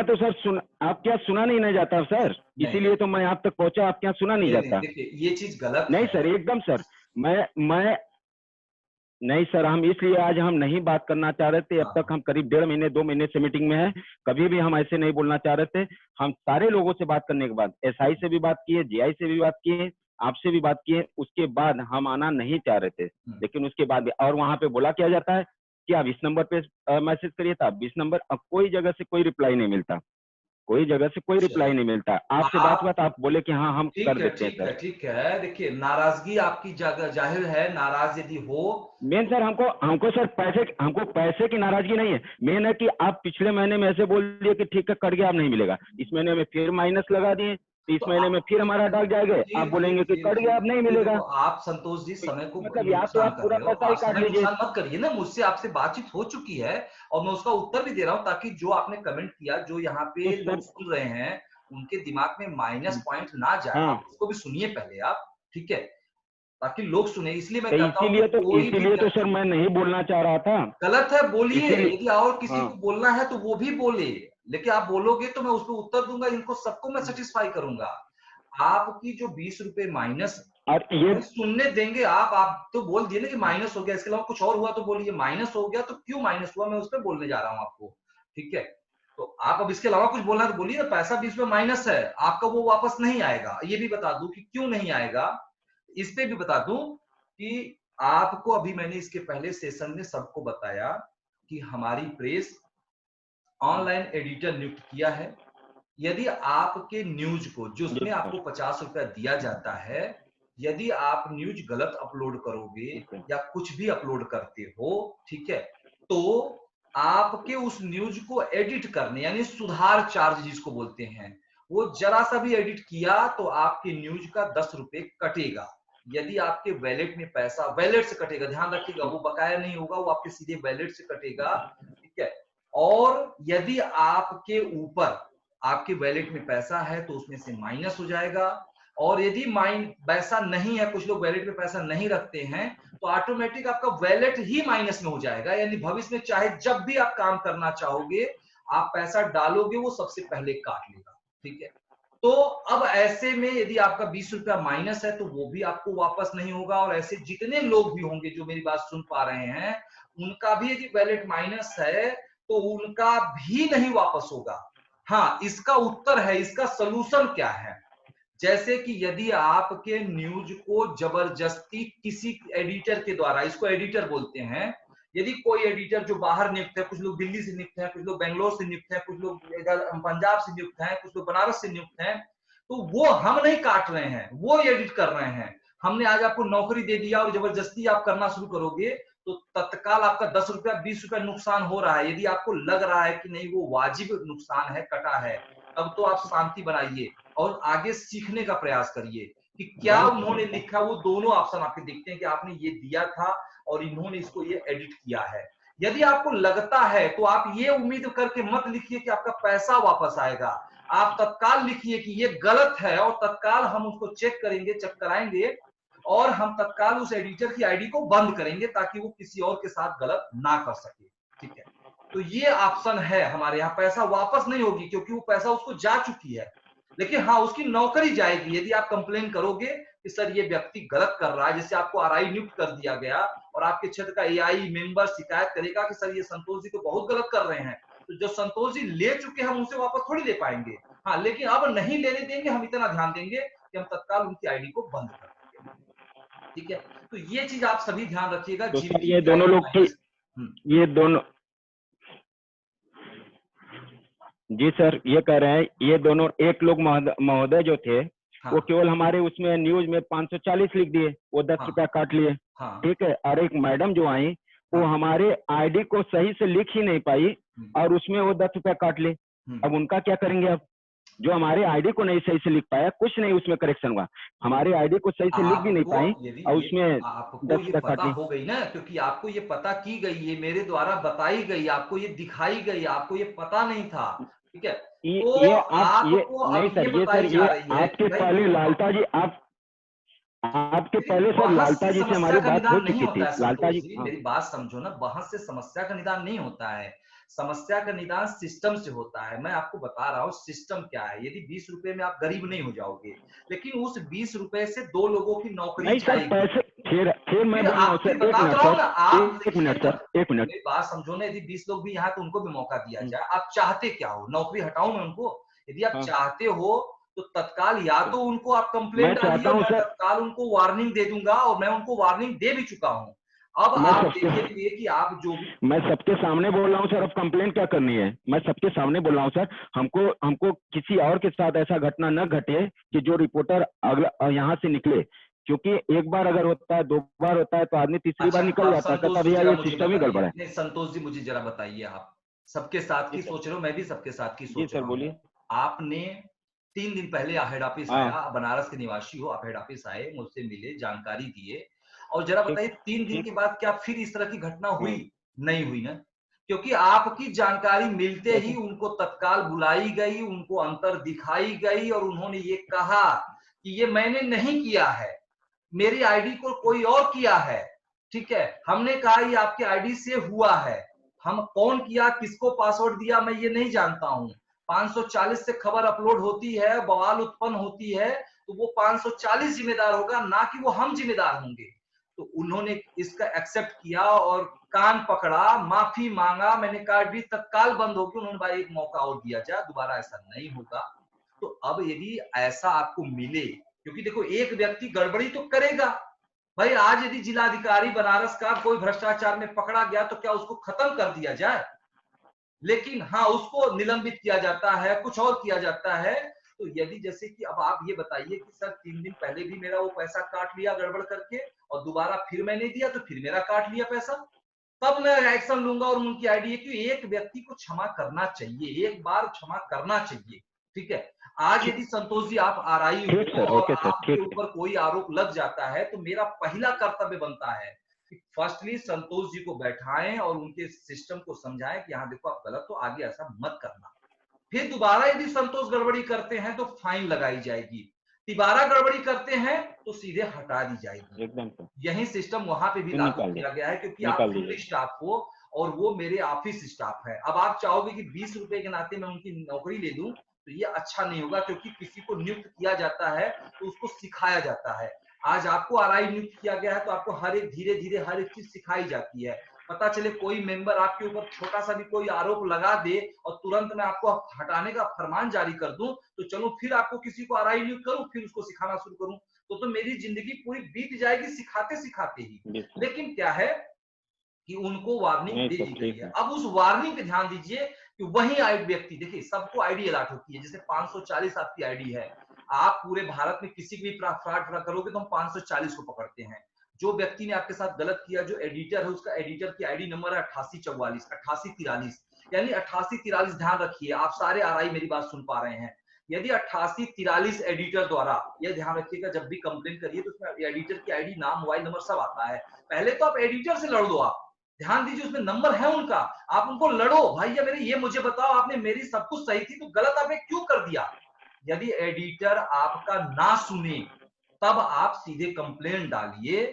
तो सर आप क्या सुना नहीं जाता सर, इसीलिए तो मैं आप तक पहुंचा, आप क्या सुना नहीं जाता? देखिए ये चीज गलत नहीं है। सर, एकदम सर, मैं नहीं सर, हम इसलिए आज हम नहीं बात करना चाह रहे थे। अब तक हम करीब 1.5 महीने 2 महीने से मीटिंग में है, कभी भी हम ऐसे नहीं बोलना चाह रहे थे। हम सारे लोगों से बात करने के बाद एसआई से भी बात किए, जीआई से भी बात किए, आपसे भी बात किए, उसके बाद हम आना नहीं चाह रहे थे। लेकिन उसके बाद और वहां पे बोला क्या जाता है कि आप इस नंबर पे मैसेज करिए, था 20 नंबर, अब कोई जगह से कोई रिप्लाई नहीं मिलता, कोई जगह से कोई रिप्लाई नहीं मिलता। आपसे बात आप बोले कि हाँ हम कर देते हैं सर। ठीक है। देखिए, नाराजगी आपकी जाहिर है, नाराज यदि हो, मेन सर हमको सर पैसे की नाराजगी नहीं है, मेन है कि आप पिछले महीने में ऐसे बोल दिए कि ठीक है कट गया, अब नहीं मिलेगा, इस महीने में फिर माइनस लगा दिए, तो इस महीने में फिर हमारा डाक जाएगा, आप बोलेंगे कि कट गया अब नहीं मिलेगा। तो आप संतोष जी समय को मतलब या तो नुकसान आप कर पूरा रहे हो, पैसा ही आप काट समय लीजिए। नुकसान मत करिए ना। मुझसे आपसे बातचीत हो चुकी है और मैं उसका उत्तर भी दे रहा हूँ, ताकि जो आपने कमेंट किया, जो यहाँ पे तो लोग सुन रहे हैं, उनके दिमाग में माइनस पॉइंट ना जाए। हाँ, आप उसको भी सुनिए पहले आप, ठीक है, ताकि लोग सुने। इसलिए मैं तो कहता हूँ कि कोई भी इसीलिए तो सर मैं नहीं बोलना चाह रहा था। गलत है, बोलिए। इसीलिए यदि और किसी हाँ, को बोलना है तो वो भी बोले, लेकिन आप बोलोगे तो मैं उस पर उत्तर दूंगा, इनको सबको मैं सेटिस्फाई करूंगा। आपकी जो 20 रुपए माइनस, और ये सुनने देंगे आप तो बोल दिए ना कि माइनस हो गया, इसके अलावा कुछ और हुआ तो बोलिए। माइनस हो गया तो क्यों माइनस हुआ, मैं उस पर बोलने जा रहा हूँ आपको, ठीक है। तो आप अब इसके अलावा कुछ बोलना है तो बोलिए ना। पैसा 20 रुपए माइनस है आपका, वो वापस नहीं आएगा, ये भी बता दूं कि क्यों नहीं आएगा। इस पे भी बता दूं कि आपको अभी मैंने इसके पहले सेशन में सबको बताया कि हमारी प्रेस ऑनलाइन एडिटर नियुक्त किया है। यदि आपके न्यूज को, जिसमें आपको 50 रुपया दिया जाता है, यदि आप न्यूज गलत अपलोड करोगे या कुछ भी अपलोड करते हो, ठीक है, तो आपके उस न्यूज को एडिट करने, यानी सुधार चार्ज जिसको बोलते हैं, वो जरा सा भी एडिट किया तो आपके न्यूज का 10 रुपए कटेगा। यदि आपके वैलेट में पैसा, वैलेट से कटेगा, ध्यान रखिएगा, वो बकाया नहीं होगा, वो आपके सीधे वैलेट से कटेगा, ठीक है। और यदि आपके ऊपर आपके वैलेट में पैसा है तो उसमें से माइनस हो जाएगा। और यदि पैसा नहीं है, कुछ लोग वैलेट में पैसा नहीं रखते हैं, तो ऑटोमेटिक आपका वैलेट ही माइनस में हो जाएगा। यानी भविष्य में चाहे जब भी आप काम करना चाहोगे, आप पैसा डालोगे, वो सबसे पहले काट लेगा, ठीक है। तो अब ऐसे में यदि आपका 20 रुपया माइनस है तो वो भी आपको वापस नहीं होगा, और ऐसे जितने लोग भी होंगे जो मेरी बात सुन पा रहे हैं, उनका भी यदि वैलेट माइनस है तो उनका भी नहीं वापस होगा। हाँ, इसका उत्तर है, इसका सलूशन क्या है? जैसे कि यदि आपके न्यूज को जबरदस्ती किसी एडिटर के द्वारा, इसको एडिटर बोलते हैं, यदि कोई एडिटर जो बाहर नियुक्त है, कुछ लोग दिल्ली से नियुक्त हैं, कुछ लोग बेंगलोर से नियुक्त हैं, कुछ लोग इधर पंजाब से नियुक्त हैं, कुछ लोग बनारस से नियुक्त हैं, तो वो हम नहीं काट रहे हैं, वो एडिट कर रहे हैं। हमने आज आपको नौकरी दे दिया और जबरदस्ती आप करना शुरू करोगे तो तत्काल आपका 10 रुपया 20 रुपया नुकसान हो रहा है। यदि आपको लग रहा है कि नहीं वो वाजिब नुकसान है, कटा है, तब तो आप शांति बनाइए और आगे सीखने का प्रयास करिए कि क्या उन्होंने लिखा। वो दोनों ऑप्शन आपके दिखते हैं कि आपने ये दिया था और इन्होंने इसको ये एडिट किया है। यदि आपको लगता है तो आप ये उम्मीद करके मत लिखिए कि आपका पैसा वापस आएगा, आप तत्काल लिखिए कि ये गलत है और तत्काल हम उसको चेक करेंगे, चेक कराएंगे और हम तत्काल उस एडिटर की आईडी को बंद करेंगे ताकि वो किसी और के साथ गलत ना कर सके। ठीक है, तो ये ऑप्शन है हमारे यहाँ। पैसा वापस नहीं होगी क्योंकि वो पैसा उसको जा चुकी है, लेकिन हाँ उसकी नौकरी जाएगी। यदि आप कंप्लेन करोगे कि सर ये व्यक्ति गलत कर रहा है, जैसे आपको आरआई नियुक्त कर दिया गया और आपके क्षेत्र का एआई मेंबर शिकायत करेगा कि सर ये संतोष जी तो बहुत गलत कर रहे हैं, तो जो संतोष जी ले चुके हैं हम उनसे वापस थोड़ी ले पाएंगे। हाँ, लेकिन अब नहीं लेने देंगे, हम इतना ध्यान देंगे कि हम तत्काल उनकी आईडी को बंद कर देंगे। ठीक है, तो ये चीज आप सभी ध्यान रखिएगा। तो ये दोनों लोग की ये दोनों, जी सर ये कह रहे हैं ये दोनों एक लोग महोदय जो थे, हाँ, वो केवल हमारे उसमें न्यूज में 540 लिख दिए, वो 10 रुपया काट लिए। हाँ, ठीक है, और एक मैडम जो आई वो हमारे आईडी को सही से लिख ही नहीं पाई और उसमें वो 10 रुपया काट ले। अब उनका क्या करेंगे? अब जो हमारे आईडी को नहीं सही से लिख पाया, कुछ नहीं उसमें करेक्शन हुआ, हमारे आईडी को सही से लिख भी नहीं पाई और उसमें 10 रुपया काट ली। हो गई ना, क्योंकि आपको ये पता की गई, ये मेरे द्वारा बताई गई, आपको ये दिखाई गई, आपको ये पता नहीं था। ठीक है, तो ये आप ये नहीं सर, ये सर ये आपके पहले लालता जी, आपके पहले सर लालता जी से हमारी बात हो चुकी थी। लालता जी मेरी बात समझो ना, बहस से समस्या का निदान नहीं होता है, समस्या का निदान सिस्टम से होता है। मैं आपको बता रहा हूँ सिस्टम क्या है। यदि 20 रुपए में आप गरीब नहीं हो जाओगे, लेकिन उस 20 रुपए से 2 लोगों की नौकरी नहीं सर, पैसे फिर मैं बोल रहा हूँ सर, एक मिनट सर, एक मिनट मेरी बात समझो ना। यदि 20 लोग भी यहाँ तो उनको भी मौका दिया जाए। आप चाहते क्या हो? नौकरी हटाऊं मैं उनको? यदि आप चाहते हो तो तत्काल या तो उनको आप कंप्लेंट डालिए, मैं तत्काल उनको वार्निंग दे दूंगा और मैं उनको वार्निंग दे भी चुका हूँ। अब आप देखिए कि आप जो भी, मैं सबके सामने बोल रहा हूँ सर, अब कंप्लेंट क्या करनी है? मैं सबके सामने बोल रहा हूँ सर, हमको किसी और के साथ ऐसा घटना न घटे कि जो रिपोर्टर अगला यहाँ से निकले, क्योंकि एक बार अगर होता है, 2 बार होता है तो आदमी तीसरी बार निकल जाता है। कहता भैया ये सिस्टम ही गड़बड़ है। संतोष जी मुझे जरा बताइए, आप सबके साथ की सोच रहे हो, मैं भी सबके साथ की सोच रहा हूँ। सर बोलिए। आपने 3 दिन पहले हेड ऑफिस आया, बनारस के निवासी हो आप, हेड ऑफिस आए, मुझसे मिले, जानकारी दिए, और जरा बताइए 3 दिन के बाद क्या फिर इस तरह की घटना हुई? नहीं हुई ना, क्योंकि आपकी जानकारी मिलते ही उनको तत्काल बुलाई गई, उनको अंतर दिखाई गई और उन्होंने ये कहा कि ये मैंने नहीं किया है, मेरी आईडी को कोई और किया है। ठीक है, हमने कहा ये आपके आईडी से हुआ है, हम कौन किया, किसको पासवर्ड दिया, मैं ये नहीं जानता हूं। 540 से खबर अपलोड होती है, बवाल उत्पन्न होती है, तो वो 540 जिम्मेदार होगा, ना कि वो हम जिम्मेदार होंगे। तो उन्होंने इसका एक्सेप्ट किया और कान पकड़ा, माफी मांगा। मैंने कहा भी तत्काल बंद होगी। उन्होंने भाई एक मौका और दिया जाए, दोबारा ऐसा नहीं होगा। तो अब यदि ऐसा आपको मिले, क्योंकि देखो एक व्यक्ति गड़बड़ी तो करेगा भाई। आज यदि जिलाधिकारी बनारस का कोई भ्रष्टाचार में पकड़ा गया तो क्या उसको खत्म कर दिया जाए? लेकिन हाँ, उसको निलंबित किया जाता है, कुछ और किया जाता है। तो यदि जैसे कि अब आप ये बताइए कि सर 3 दिन पहले भी मेरा वो पैसा काट लिया गड़बड़ करके और दोबारा फिर मैंने दिया तो फिर मेरा काट लिया पैसा, तब मैं एक्शन लूंगा और उनकी आईडी है कि एक व्यक्ति को क्षमा करना चाहिए, एक बार क्षमा करना चाहिए। ठीक है, आज यदि संतोष जी आप आरआई हो और आपके ऊपर कोई आरोप लग जाता है तो मेरा पहला कर्तव्य बनता है कि फर्स्टली संतोष जी को बैठाएं और उनके सिस्टम को समझाएं कि यहाँ देखो आप गलत हो, आगे ऐसा मत करना। फिर दोबारा यदि संतोष गड़बड़ी करते हैं तो फाइन लगाई जाएगी, दोबारा गड़बड़ी करते हैं तो सीधे हटा दी जाएगी। एकदम यही सिस्टम वहां पे भी लागू किया गया है, क्योंकि आप फुल स्टाफ हो और वो मेरे ऑफिस स्टाफ है। अब आप चाहोगे कि 20 रुपए के नाते मैं उनकी नौकरी ले लूं, तो ये अच्छा नहीं होगा, क्योंकि किसी को नियुक्त किया जाता है तो उसको सिखाया जाता है। आज आपको आरआई नियुक्त किया गया है तो आपको हर एक धीरे धीरे हर एक चीज सिखाई जाती है। पता चले कोई मेंबर आपके ऊपर छोटा सा भी कोई आरोप लगा दे और तुरंत मैं आपको हटाने का फरमान जारी कर दूं, तो चलो फिर आपको किसी को आरआई नियुक्त करूं, फिर उसको सिखाना शुरू करूं, तो मेरी जिंदगी पूरी बीत जाएगी सिखाते सिखाते ही। लेकिन क्या है कि उनको वार्निंग दे दी गई है। अब उस वार्निंग पे ध्यान दीजिए कि वही व्यक्ति, देखिए सबको आईडी अलॉट होती है, जैसे 540 आपकी आईडी है, आप पूरे भारत में किसी भी फ्रॉड करोगे तो हम 540 को पकड़ते हैं। जो व्यक्ति ने आपके साथ गलत किया, जो एडिटर है, उसका एडिटर की आईडी नंबर है 8844 8843, यानी 8843। ध्यान रखिए, आप सारे आरआई मेरी बात सुन पा रहे हैं। यदि 8843 एडिटर द्वारा, यह ध्यान रखिएगा, जब भी कंप्लेन करिए तो उसमें एडिटर की आईडी, नाम, मोबाइल नंबर सब आता है। पहले तो आप एडिटर से लड़ दो, आप ध्यान दीजिए, उसमें नंबर है उनका, आप उनको लड़ो, भैया मेरे ये मुझे बताओ, आपने मेरी सब कुछ सही थी तो गलत आपने क्यों कर दिया। यदि एडिटर आपका ना सुने तब आप सीधे कंप्लेंट डालिए।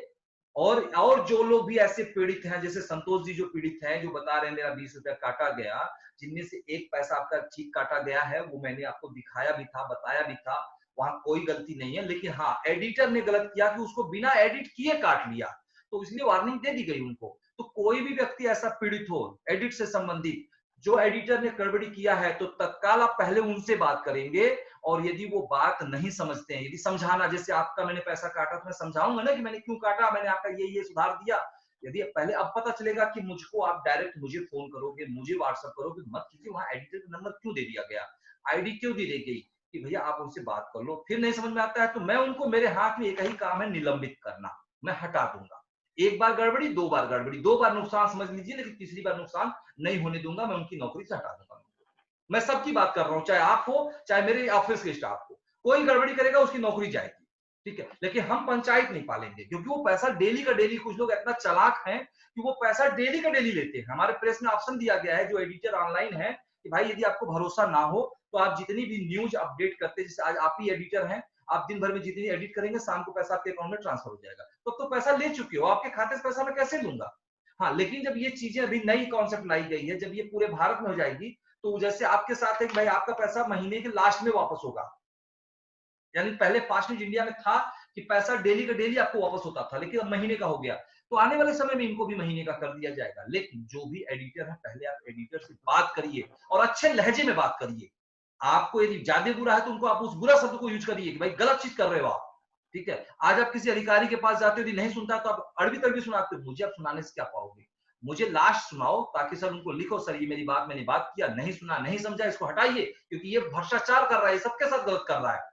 और जो लोग भी ऐसे पीड़ित हैं, जैसे संतोष जी जो पीड़ित हैं, जो बता रहे हैं मेरा 20 रुपया काटा गया, जिनमें से एक पैसा आपका चीक काटा गया है, वो मैंने आपको दिखाया भी था, बताया भी था, वहां कोई गलती नहीं है। लेकिन हाँ, एडिटर ने गलत किया कि उसको बिना एडिट किए काट लिया, तो इसलिए वार्निंग दे दी गई उनको। तो कोई भी व्यक्ति ऐसा पीड़ित हो एडिट से संबंधित, जो एडिटर ने गड़बड़ी किया है, तो तत्काल आप पहले उनसे बात करेंगे। और यदि वो बात नहीं समझते हैं, यदि समझाना, जैसे आपका मैंने पैसा काटा तो मैं समझाऊंगा ना कि मैंने क्यों काटा, मैंने आपका ये सुधार दिया। यदि पहले अब पता चलेगा कि मुझको आप डायरेक्ट मुझे फोन करोगे, मुझे व्हाट्सएप करोगे, मत कीजिए, वहां एडिटर का नंबर क्यों दे दिया गया, आईडी क्यों दी गई कि भैया आप उनसे बात कर लो। फिर नहीं समझ में आता है तो मैं उनको, मेरे हाथ में एक ही काम है, निलंबित करना, मैं हटा दूंगा। एक बार गड़बड़ी, दो बार गड़बड़ी, दो बार नुकसान समझ लीजिए, लेकिन तीसरी बार नुकसान नहीं होने दूंगा, मैं उनकी नौकरी से हटा दूंगा। मैं सबकी बात कर रहा हूं, चाहे आप हो चाहे मेरे ऑफिस के स्टाफ हो, कोई गड़बड़ी करेगा उसकी नौकरी जाएगी, ठीक है। लेकिन हम पंचायत नहीं पालेंगे, क्योंकि वो पैसा डेली का डेली, कुछ लोग इतना चालाक हैं कि वो पैसा डेली का डेली लेते हैं। हमारे प्रेस में ऑप्शन दिया गया है, जो एडिटर ऑनलाइन है, कि भाई यदि आपको भरोसा ना हो तो आप जितनी भी न्यूज अपडेट करते हैं, जैसे आज आप ही एडिटर हैं, आप दिन भर में जितनी एडिट करेंगे, शाम को पैसा आपके अकाउंट में ट्रांसफर हो जाएगा। तो पैसा ले चुके हो, आपके खाते से पैसा मैं कैसे लूंगा। हाँ, लेकिन जब ये चीजें अभी नई कॉन्सेप्ट लाई गई है, जब ये पूरे भारत में हो जाएगी, तो जैसे आपके साथ एक भाई, आपका पैसा महीने के लास्ट में वापस होगा, यानी पहले फास्ट न्यूज इंडिया में था कि पैसा डेली का डेली आपको वापस होता था, लेकिन अब महीने का हो गया, तो आने वाले समय में इनको भी महीने का कर दिया जाएगा। लेकिन जो भी एडिटर है, पहले आप एडिटर से बात करिए और अच्छे लहजे में बात करिए। आपको यदि ज्यादा बुरा है तो उनको आप उस बुरा शब्द को यूज करिए कि भाई गलत चीज कर रहे हो आप, ठीक है। आज आप किसी अधिकारी के पास जाते हो, यदि नहीं सुनता तो आप अड़बी तड़बी सुनाते हो, मुझे आप सुनाने से क्या पाओगे, मुझे लास्ट सुनाओ, ताकि सर उनको लिखो, सर ये मेरी बात, मैंने बात किया, नहीं सुना, नहीं समझा, इसको हटाइए, क्योंकि ये भ्रष्टाचार कर रहा है, सबके साथ गलत कर रहा है।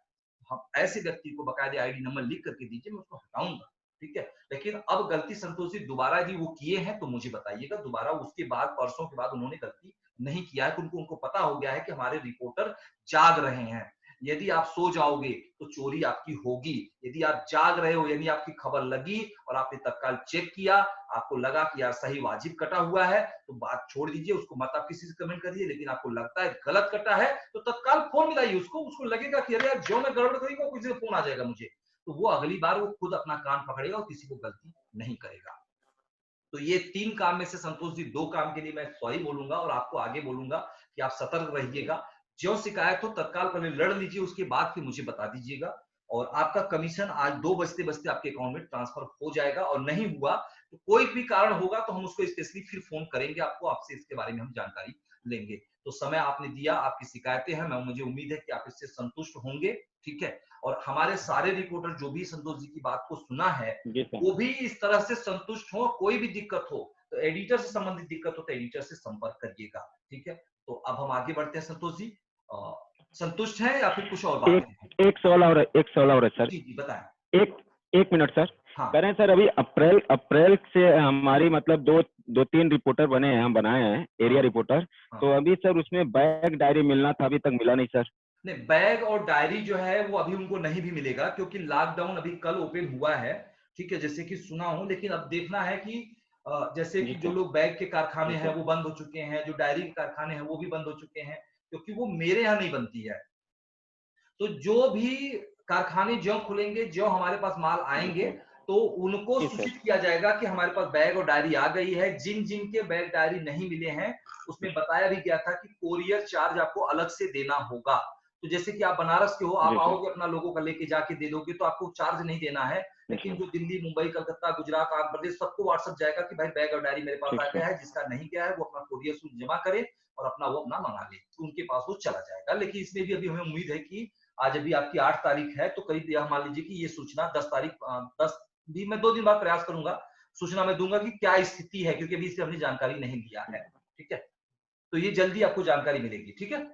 हम ऐसे व्यक्ति को बकायदे आईडी नंबर लिख करके दीजिए, मैं उसको हटाऊंगा, ठीक है। लेकिन अब गलती संतोष जी दोबारा यदि वो किए हैं तो मुझे बताइएगा, दोबारा उसके बाद, परसों के बाद उन्होंने गलती नहीं किया है, उनको पता हो गया है कि हमारे रिपोर्टर जाग रहे हैं। यदि आप सो जाओगे तो चोरी आपकी होगी, यदि आप जाग रहे हो, यानी आपकी खबर लगी और आपने तत्काल चेक किया, आपको लगा कि यार सही वाजिब कटा हुआ है, तो बात छोड़ दीजिए, उसको मत आप किसी से कमेंट करिए। लेकिन आपको लगता है गलत कटा है तो तत्काल फोन मिलाइए उसको लगेगा कि अरे यार जो मैं गड़बड़ करूंगा किसी से फोन आ जाएगा मुझे, तो वो अगली बार वो खुद अपना कान पकड़ेगा और किसी को गलती नहीं करेगा। तो ये 3 काम में से संतोष जी 2 काम के लिए मैं सॉरी बोलूंगा और आपको आगे बोलूंगा कि आप सतर्क रहिएगा। जो शिकायत हो तत्काल पहले लड़ लीजिए, उसके बाद फिर मुझे बता दीजिएगा, और आपका कमीशन आज 2 बजते बजते आपके अकाउंट में ट्रांसफर हो जाएगा। और नहीं हुआ तो कोई भी कारण होगा तो हम उसको स्पेशली फिर फोन करेंगे आपको, आपसे इसके बारे में हम जानकारी लेंगे। तो समय आपने दिया, आपकी शिकायतें हैं, मुझे उम्मीद है कि आप इससे संतुष्ट होंगे, ठीक है। और हमारे सारे रिपोर्टर जो भी संतोष जी की बात को सुना है, वो भी इस तरह से संतुष्ट हो। कोई भी दिक्कत हो तो एडिटर से संबंधित दिक्कत हो तो एडिटर से संपर्क करिएगा, ठीक है। तो अब हम आगे बढ़ते हैं। संतोष जी संतुष्ट हैं या फिर कुछ और बात है? एक सवाल और है सर। जी बताएं। एक मिनट सर। हाँ। कह रहे हैं सर, अभी अप्रैल से हमारी मतलब दो तीन रिपोर्टर बने हैं, हम बनाए हैं एरिया रिपोर्टर। तो अभी सर उसमें बैग डायरी मिलना था, अभी तक मिला नहीं सर। नहीं, बैग और डायरी जो है वो अभी उनको नहीं भी मिलेगा, क्योंकि लॉकडाउन अभी कल ओपन हुआ है, ठीक है, जैसे कि सुना हूं। लेकिन अब देखना है कि जैसे कि जो लोग बैग के कारखाने हैं वो बंद हो चुके हैं, जो डायरी के कारखाने हैं वो भी बंद हो चुके हैं, क्योंकि वो मेरे यहाँ नहीं बनती है। तो जो भी कारखाने जो खुलेंगे, जो हमारे पास माल आएंगे, तो उनको सूचित किया जाएगा कि हमारे पास बैग और डायरी आ गई है। जिन जिन के बैग डायरी नहीं मिले हैं, उसमें बताया भी गया था कि कोरियर चार्ज आपको अलग से देना होगा। तो जैसे कि आप बनारस के हो, आप जी, जी। आओगे अपना लोगों का लेके जाके दे दोगे तो आपको चार्ज नहीं देना है, लेकिन जो दिल्ली, मुंबई, कलकत्ता, गुजरात, आंध्र प्रदेश सबको व्हाट्सएप जाएगा कि भाई बैग और डायरी मेरे पास ठीक आ है। गया है। जिसका नहीं गया है वो अपना कोरियर शुल्क जमा करे और अपना वो अपना मंगा ले, तो उनके पास वो चला जाएगा। लेकिन इसमें भी अभी हमें उम्मीद है कि आज अभी आपकी 8 तारीख है, तो करीब यह मान लीजिए कि ये सूचना 10 तारीख 10 भी मैं 2 दिन बाद प्रयास करूंगा, सूचना मैं दूंगा कि क्या स्थिति है, क्योंकि अभी इससे हमने जानकारी नहीं लिया है। ठीक है, तो ये जल्दी आपको जानकारी मिलेगी। ठीक है,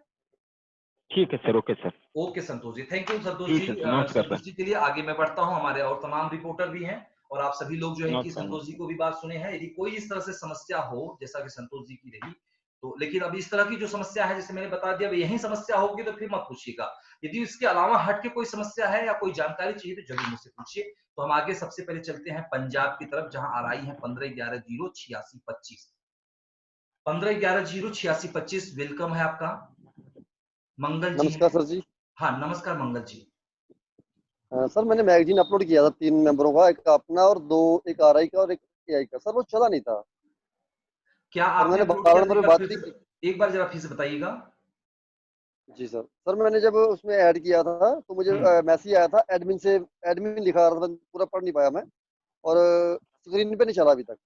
ठीक है sir, okay sir. Okay Santosh ji, thank you Santosh ठीक जी। है सर, नमस्कार संतोष सर। जी के लिए आगे मैं बढ़ता हूँ, हमारे और तमाम रिपोर्टर भी हैं और आप सभी लोग जो है कि नमस्कार। संतोष जी को भी बात सुने हैं। यदि कोई इस तरह से समस्या हो जैसा कि संतोष जी की रही, तो लेकिन अभी इस तरह की जो समस्या है जैसे मैंने बता दिया, यही समस्या होगी तो फिर मत पूछिएगा। यदि इसके अलावा हट के कोई समस्या है या कोई जानकारी चाहिए तो जरूर मुझसे पूछिए। तो हम आगे सबसे पहले चलते हैं पंजाब की तरफ, जहां RI है 1511-08625। 1511-08625 वेलकम है आपका। मंगल जी नमस्कार हैं। सर जी। हाँ नमस्कार मंगल जी। सर मैंने मैगजीन अपलोड किया था 3 मेंबरों का, एक अपना और 2 एक RI का और एक AI का। सर वो चला नहीं था क्या और आपने मैंने अपलोड 12 किया था? नंबर पे बात भी की। एक बार जरा फिर से बताइएगा। जी सर। सर मैंने जब उसमें ऐड किया था तो मुझे मैसेज आया था एडमिन से, एडमिन लिखा रहा था, पूरा पढ़ नहीं पाया मैं, और स्क्रीन पे नहीं चला अभी तक।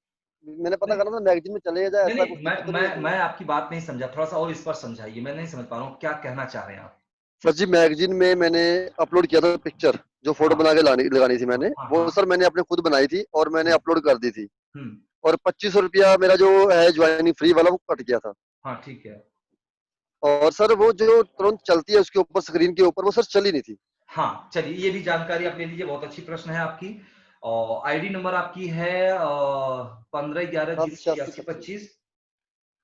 मैंने पता नहीं करा था मैगजीन में चले जाए, नहीं ऐसा नहीं, कुछ मैं दिक्कत नहीं है मैं इसमें। मैं आपकी बात नहीं समझा, थोड़ा सा और स्पष्ट समझाइए, मैं नहीं समझ पा रहा हूँ क्या कहना चाह रहे हैं आप। सर जी मैगजीन में मैंने अपलोड किया था पिक्चर, जो फोटो हाँ बना के लगानी थी मैंने, हाँ वो हाँ। सर मैंने अपने खुद बनाई थी और मैंने अपलोड कर दी थी, हम्म। और 2500 रुपया मेरा जो है ज्वाइनिंग फ्री वाला वो कट गया था। हाँ ठीक है। और सर वो जो तुरंत चलती है उसके ऊपर, स्क्रीन के ऊपर, वो सर चली नहीं थी। हाँ चलिए, ये भी जानकारी आप ले लीजिए, बहुत अच्छी प्रश्न है आपकी। और आईडी नंबर आपकी है 86 1511-08625।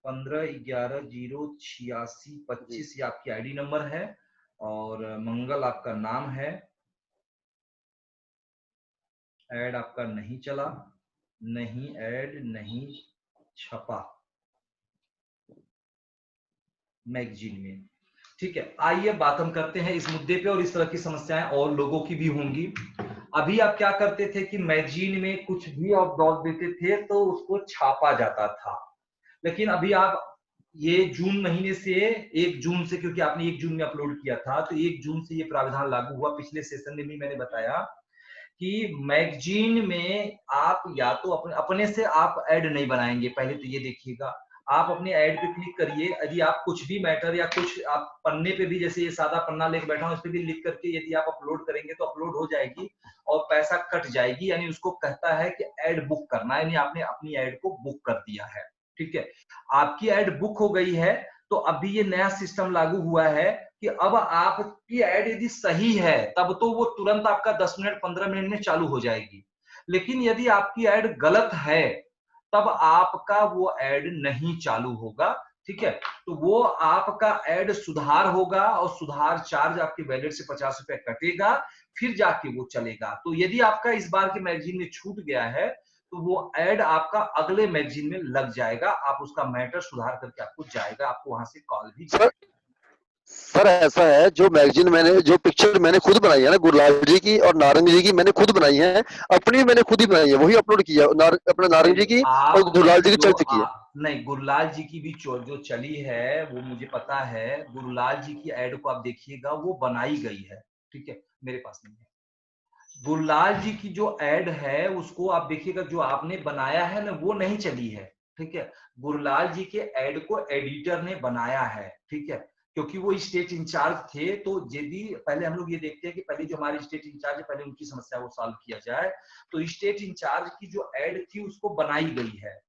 1511-08625 जी ये आपकी आईडी नंबर है। और मंगल आपका नाम है। ऐड आपका नहीं चला, नहीं ऐड नहीं छपा मैगजीन में। ठीक है, आइए बात हम करते हैं इस मुद्दे पे, और इस तरह की समस्याएं और लोगों की भी होंगी। अभी आप क्या करते थे कि मैगजीन में कुछ भी आप डाल देते थे तो उसको छापा जाता था, लेकिन अभी आप ये जून महीने से 1 जून से, क्योंकि आपने 1 जून में अपलोड किया था, तो 1 जून से ये प्रावधान लागू हुआ। पिछले सेशन में भी मैंने बताया कि मैगजीन में आप या तो अपने से आप ऐड नहीं बनाएंगे, पहले तो ये देखिएगा। आप अपने ऐड पे क्लिक करिए, यदि आप कुछ भी मैटर या कुछ आप पन्ने पे भी, जैसे ये सादा पन्ना लेके बैठा हूं, इस पे भी लिख करके यदि आप अपलोड करेंगे तो अपलोड हो जाएगी और पैसा कट जाएगी। यानी उसको कहता है कि ऐड बुक करना है, यानी आपने अपनी ऐड को बुक कर दिया है। ठीक है, आपकी ऐड बुक हो गई है, तो अभी ये नया सिस्टम लागू हुआ है कि अब आपकी ऐड यदि सही है तब तो वो तुरंत आपका 10 मिनट 15 मिनट में चालू हो जाएगी, लेकिन यदि आपकी ऐड गलत है तब आपका वो ऐड नहीं चालू होगा। ठीक है, तो वो आपका ऐड सुधार होगा और सुधार चार्ज आपके वैलेट से 50 रुपए कटेगा, फिर जाके वो चलेगा। तो यदि आपका इस बार के मैगजीन में छूट गया है तो वो ऐड आपका अगले मैगजीन में लग जाएगा, आप उसका मैटर सुधार करके आपको जाएगा, आपको वहां से कॉल भी सर। सर ऐसा है, जो मैगजीन मैंने, जो पिक्चर मैंने खुद बनाई है ना, गुरलाल जी की और नारंग जी की मैंने खुद बनाई है, अपनी मैंने खुद ही बनाई है, वही अपलोड किया। अपने नारंग जी की और आपने गुरलाल जी की जो चल चुकी है। नहीं, गुरलाल जी की भी जो चली है वो मुझे पता है। गुरलाल जी की ऐड को आप देखिएगा, वो बनाई गई है। ठीक है, मेरे पास नहीं है। गुरलाल जी की जो ऐड है उसको आप देखिएगा, जो आपने बनाया है ना वो नहीं चली है। ठीक है, गुरलाल जी के ऐड को एडिटर ने बनाया है। ठीक है, क्योंकि वो स्टेट इंचार्ज थे, तो यदि पहले हम लोग ये देखते हैं कि पहले जो हमारे स्टेट इंचार्ज है पहले उनकी समस्या को सॉल्व किया जाए, तो स्टेट इंचार्ज की जो ऐड थी उसको बनाई गई है।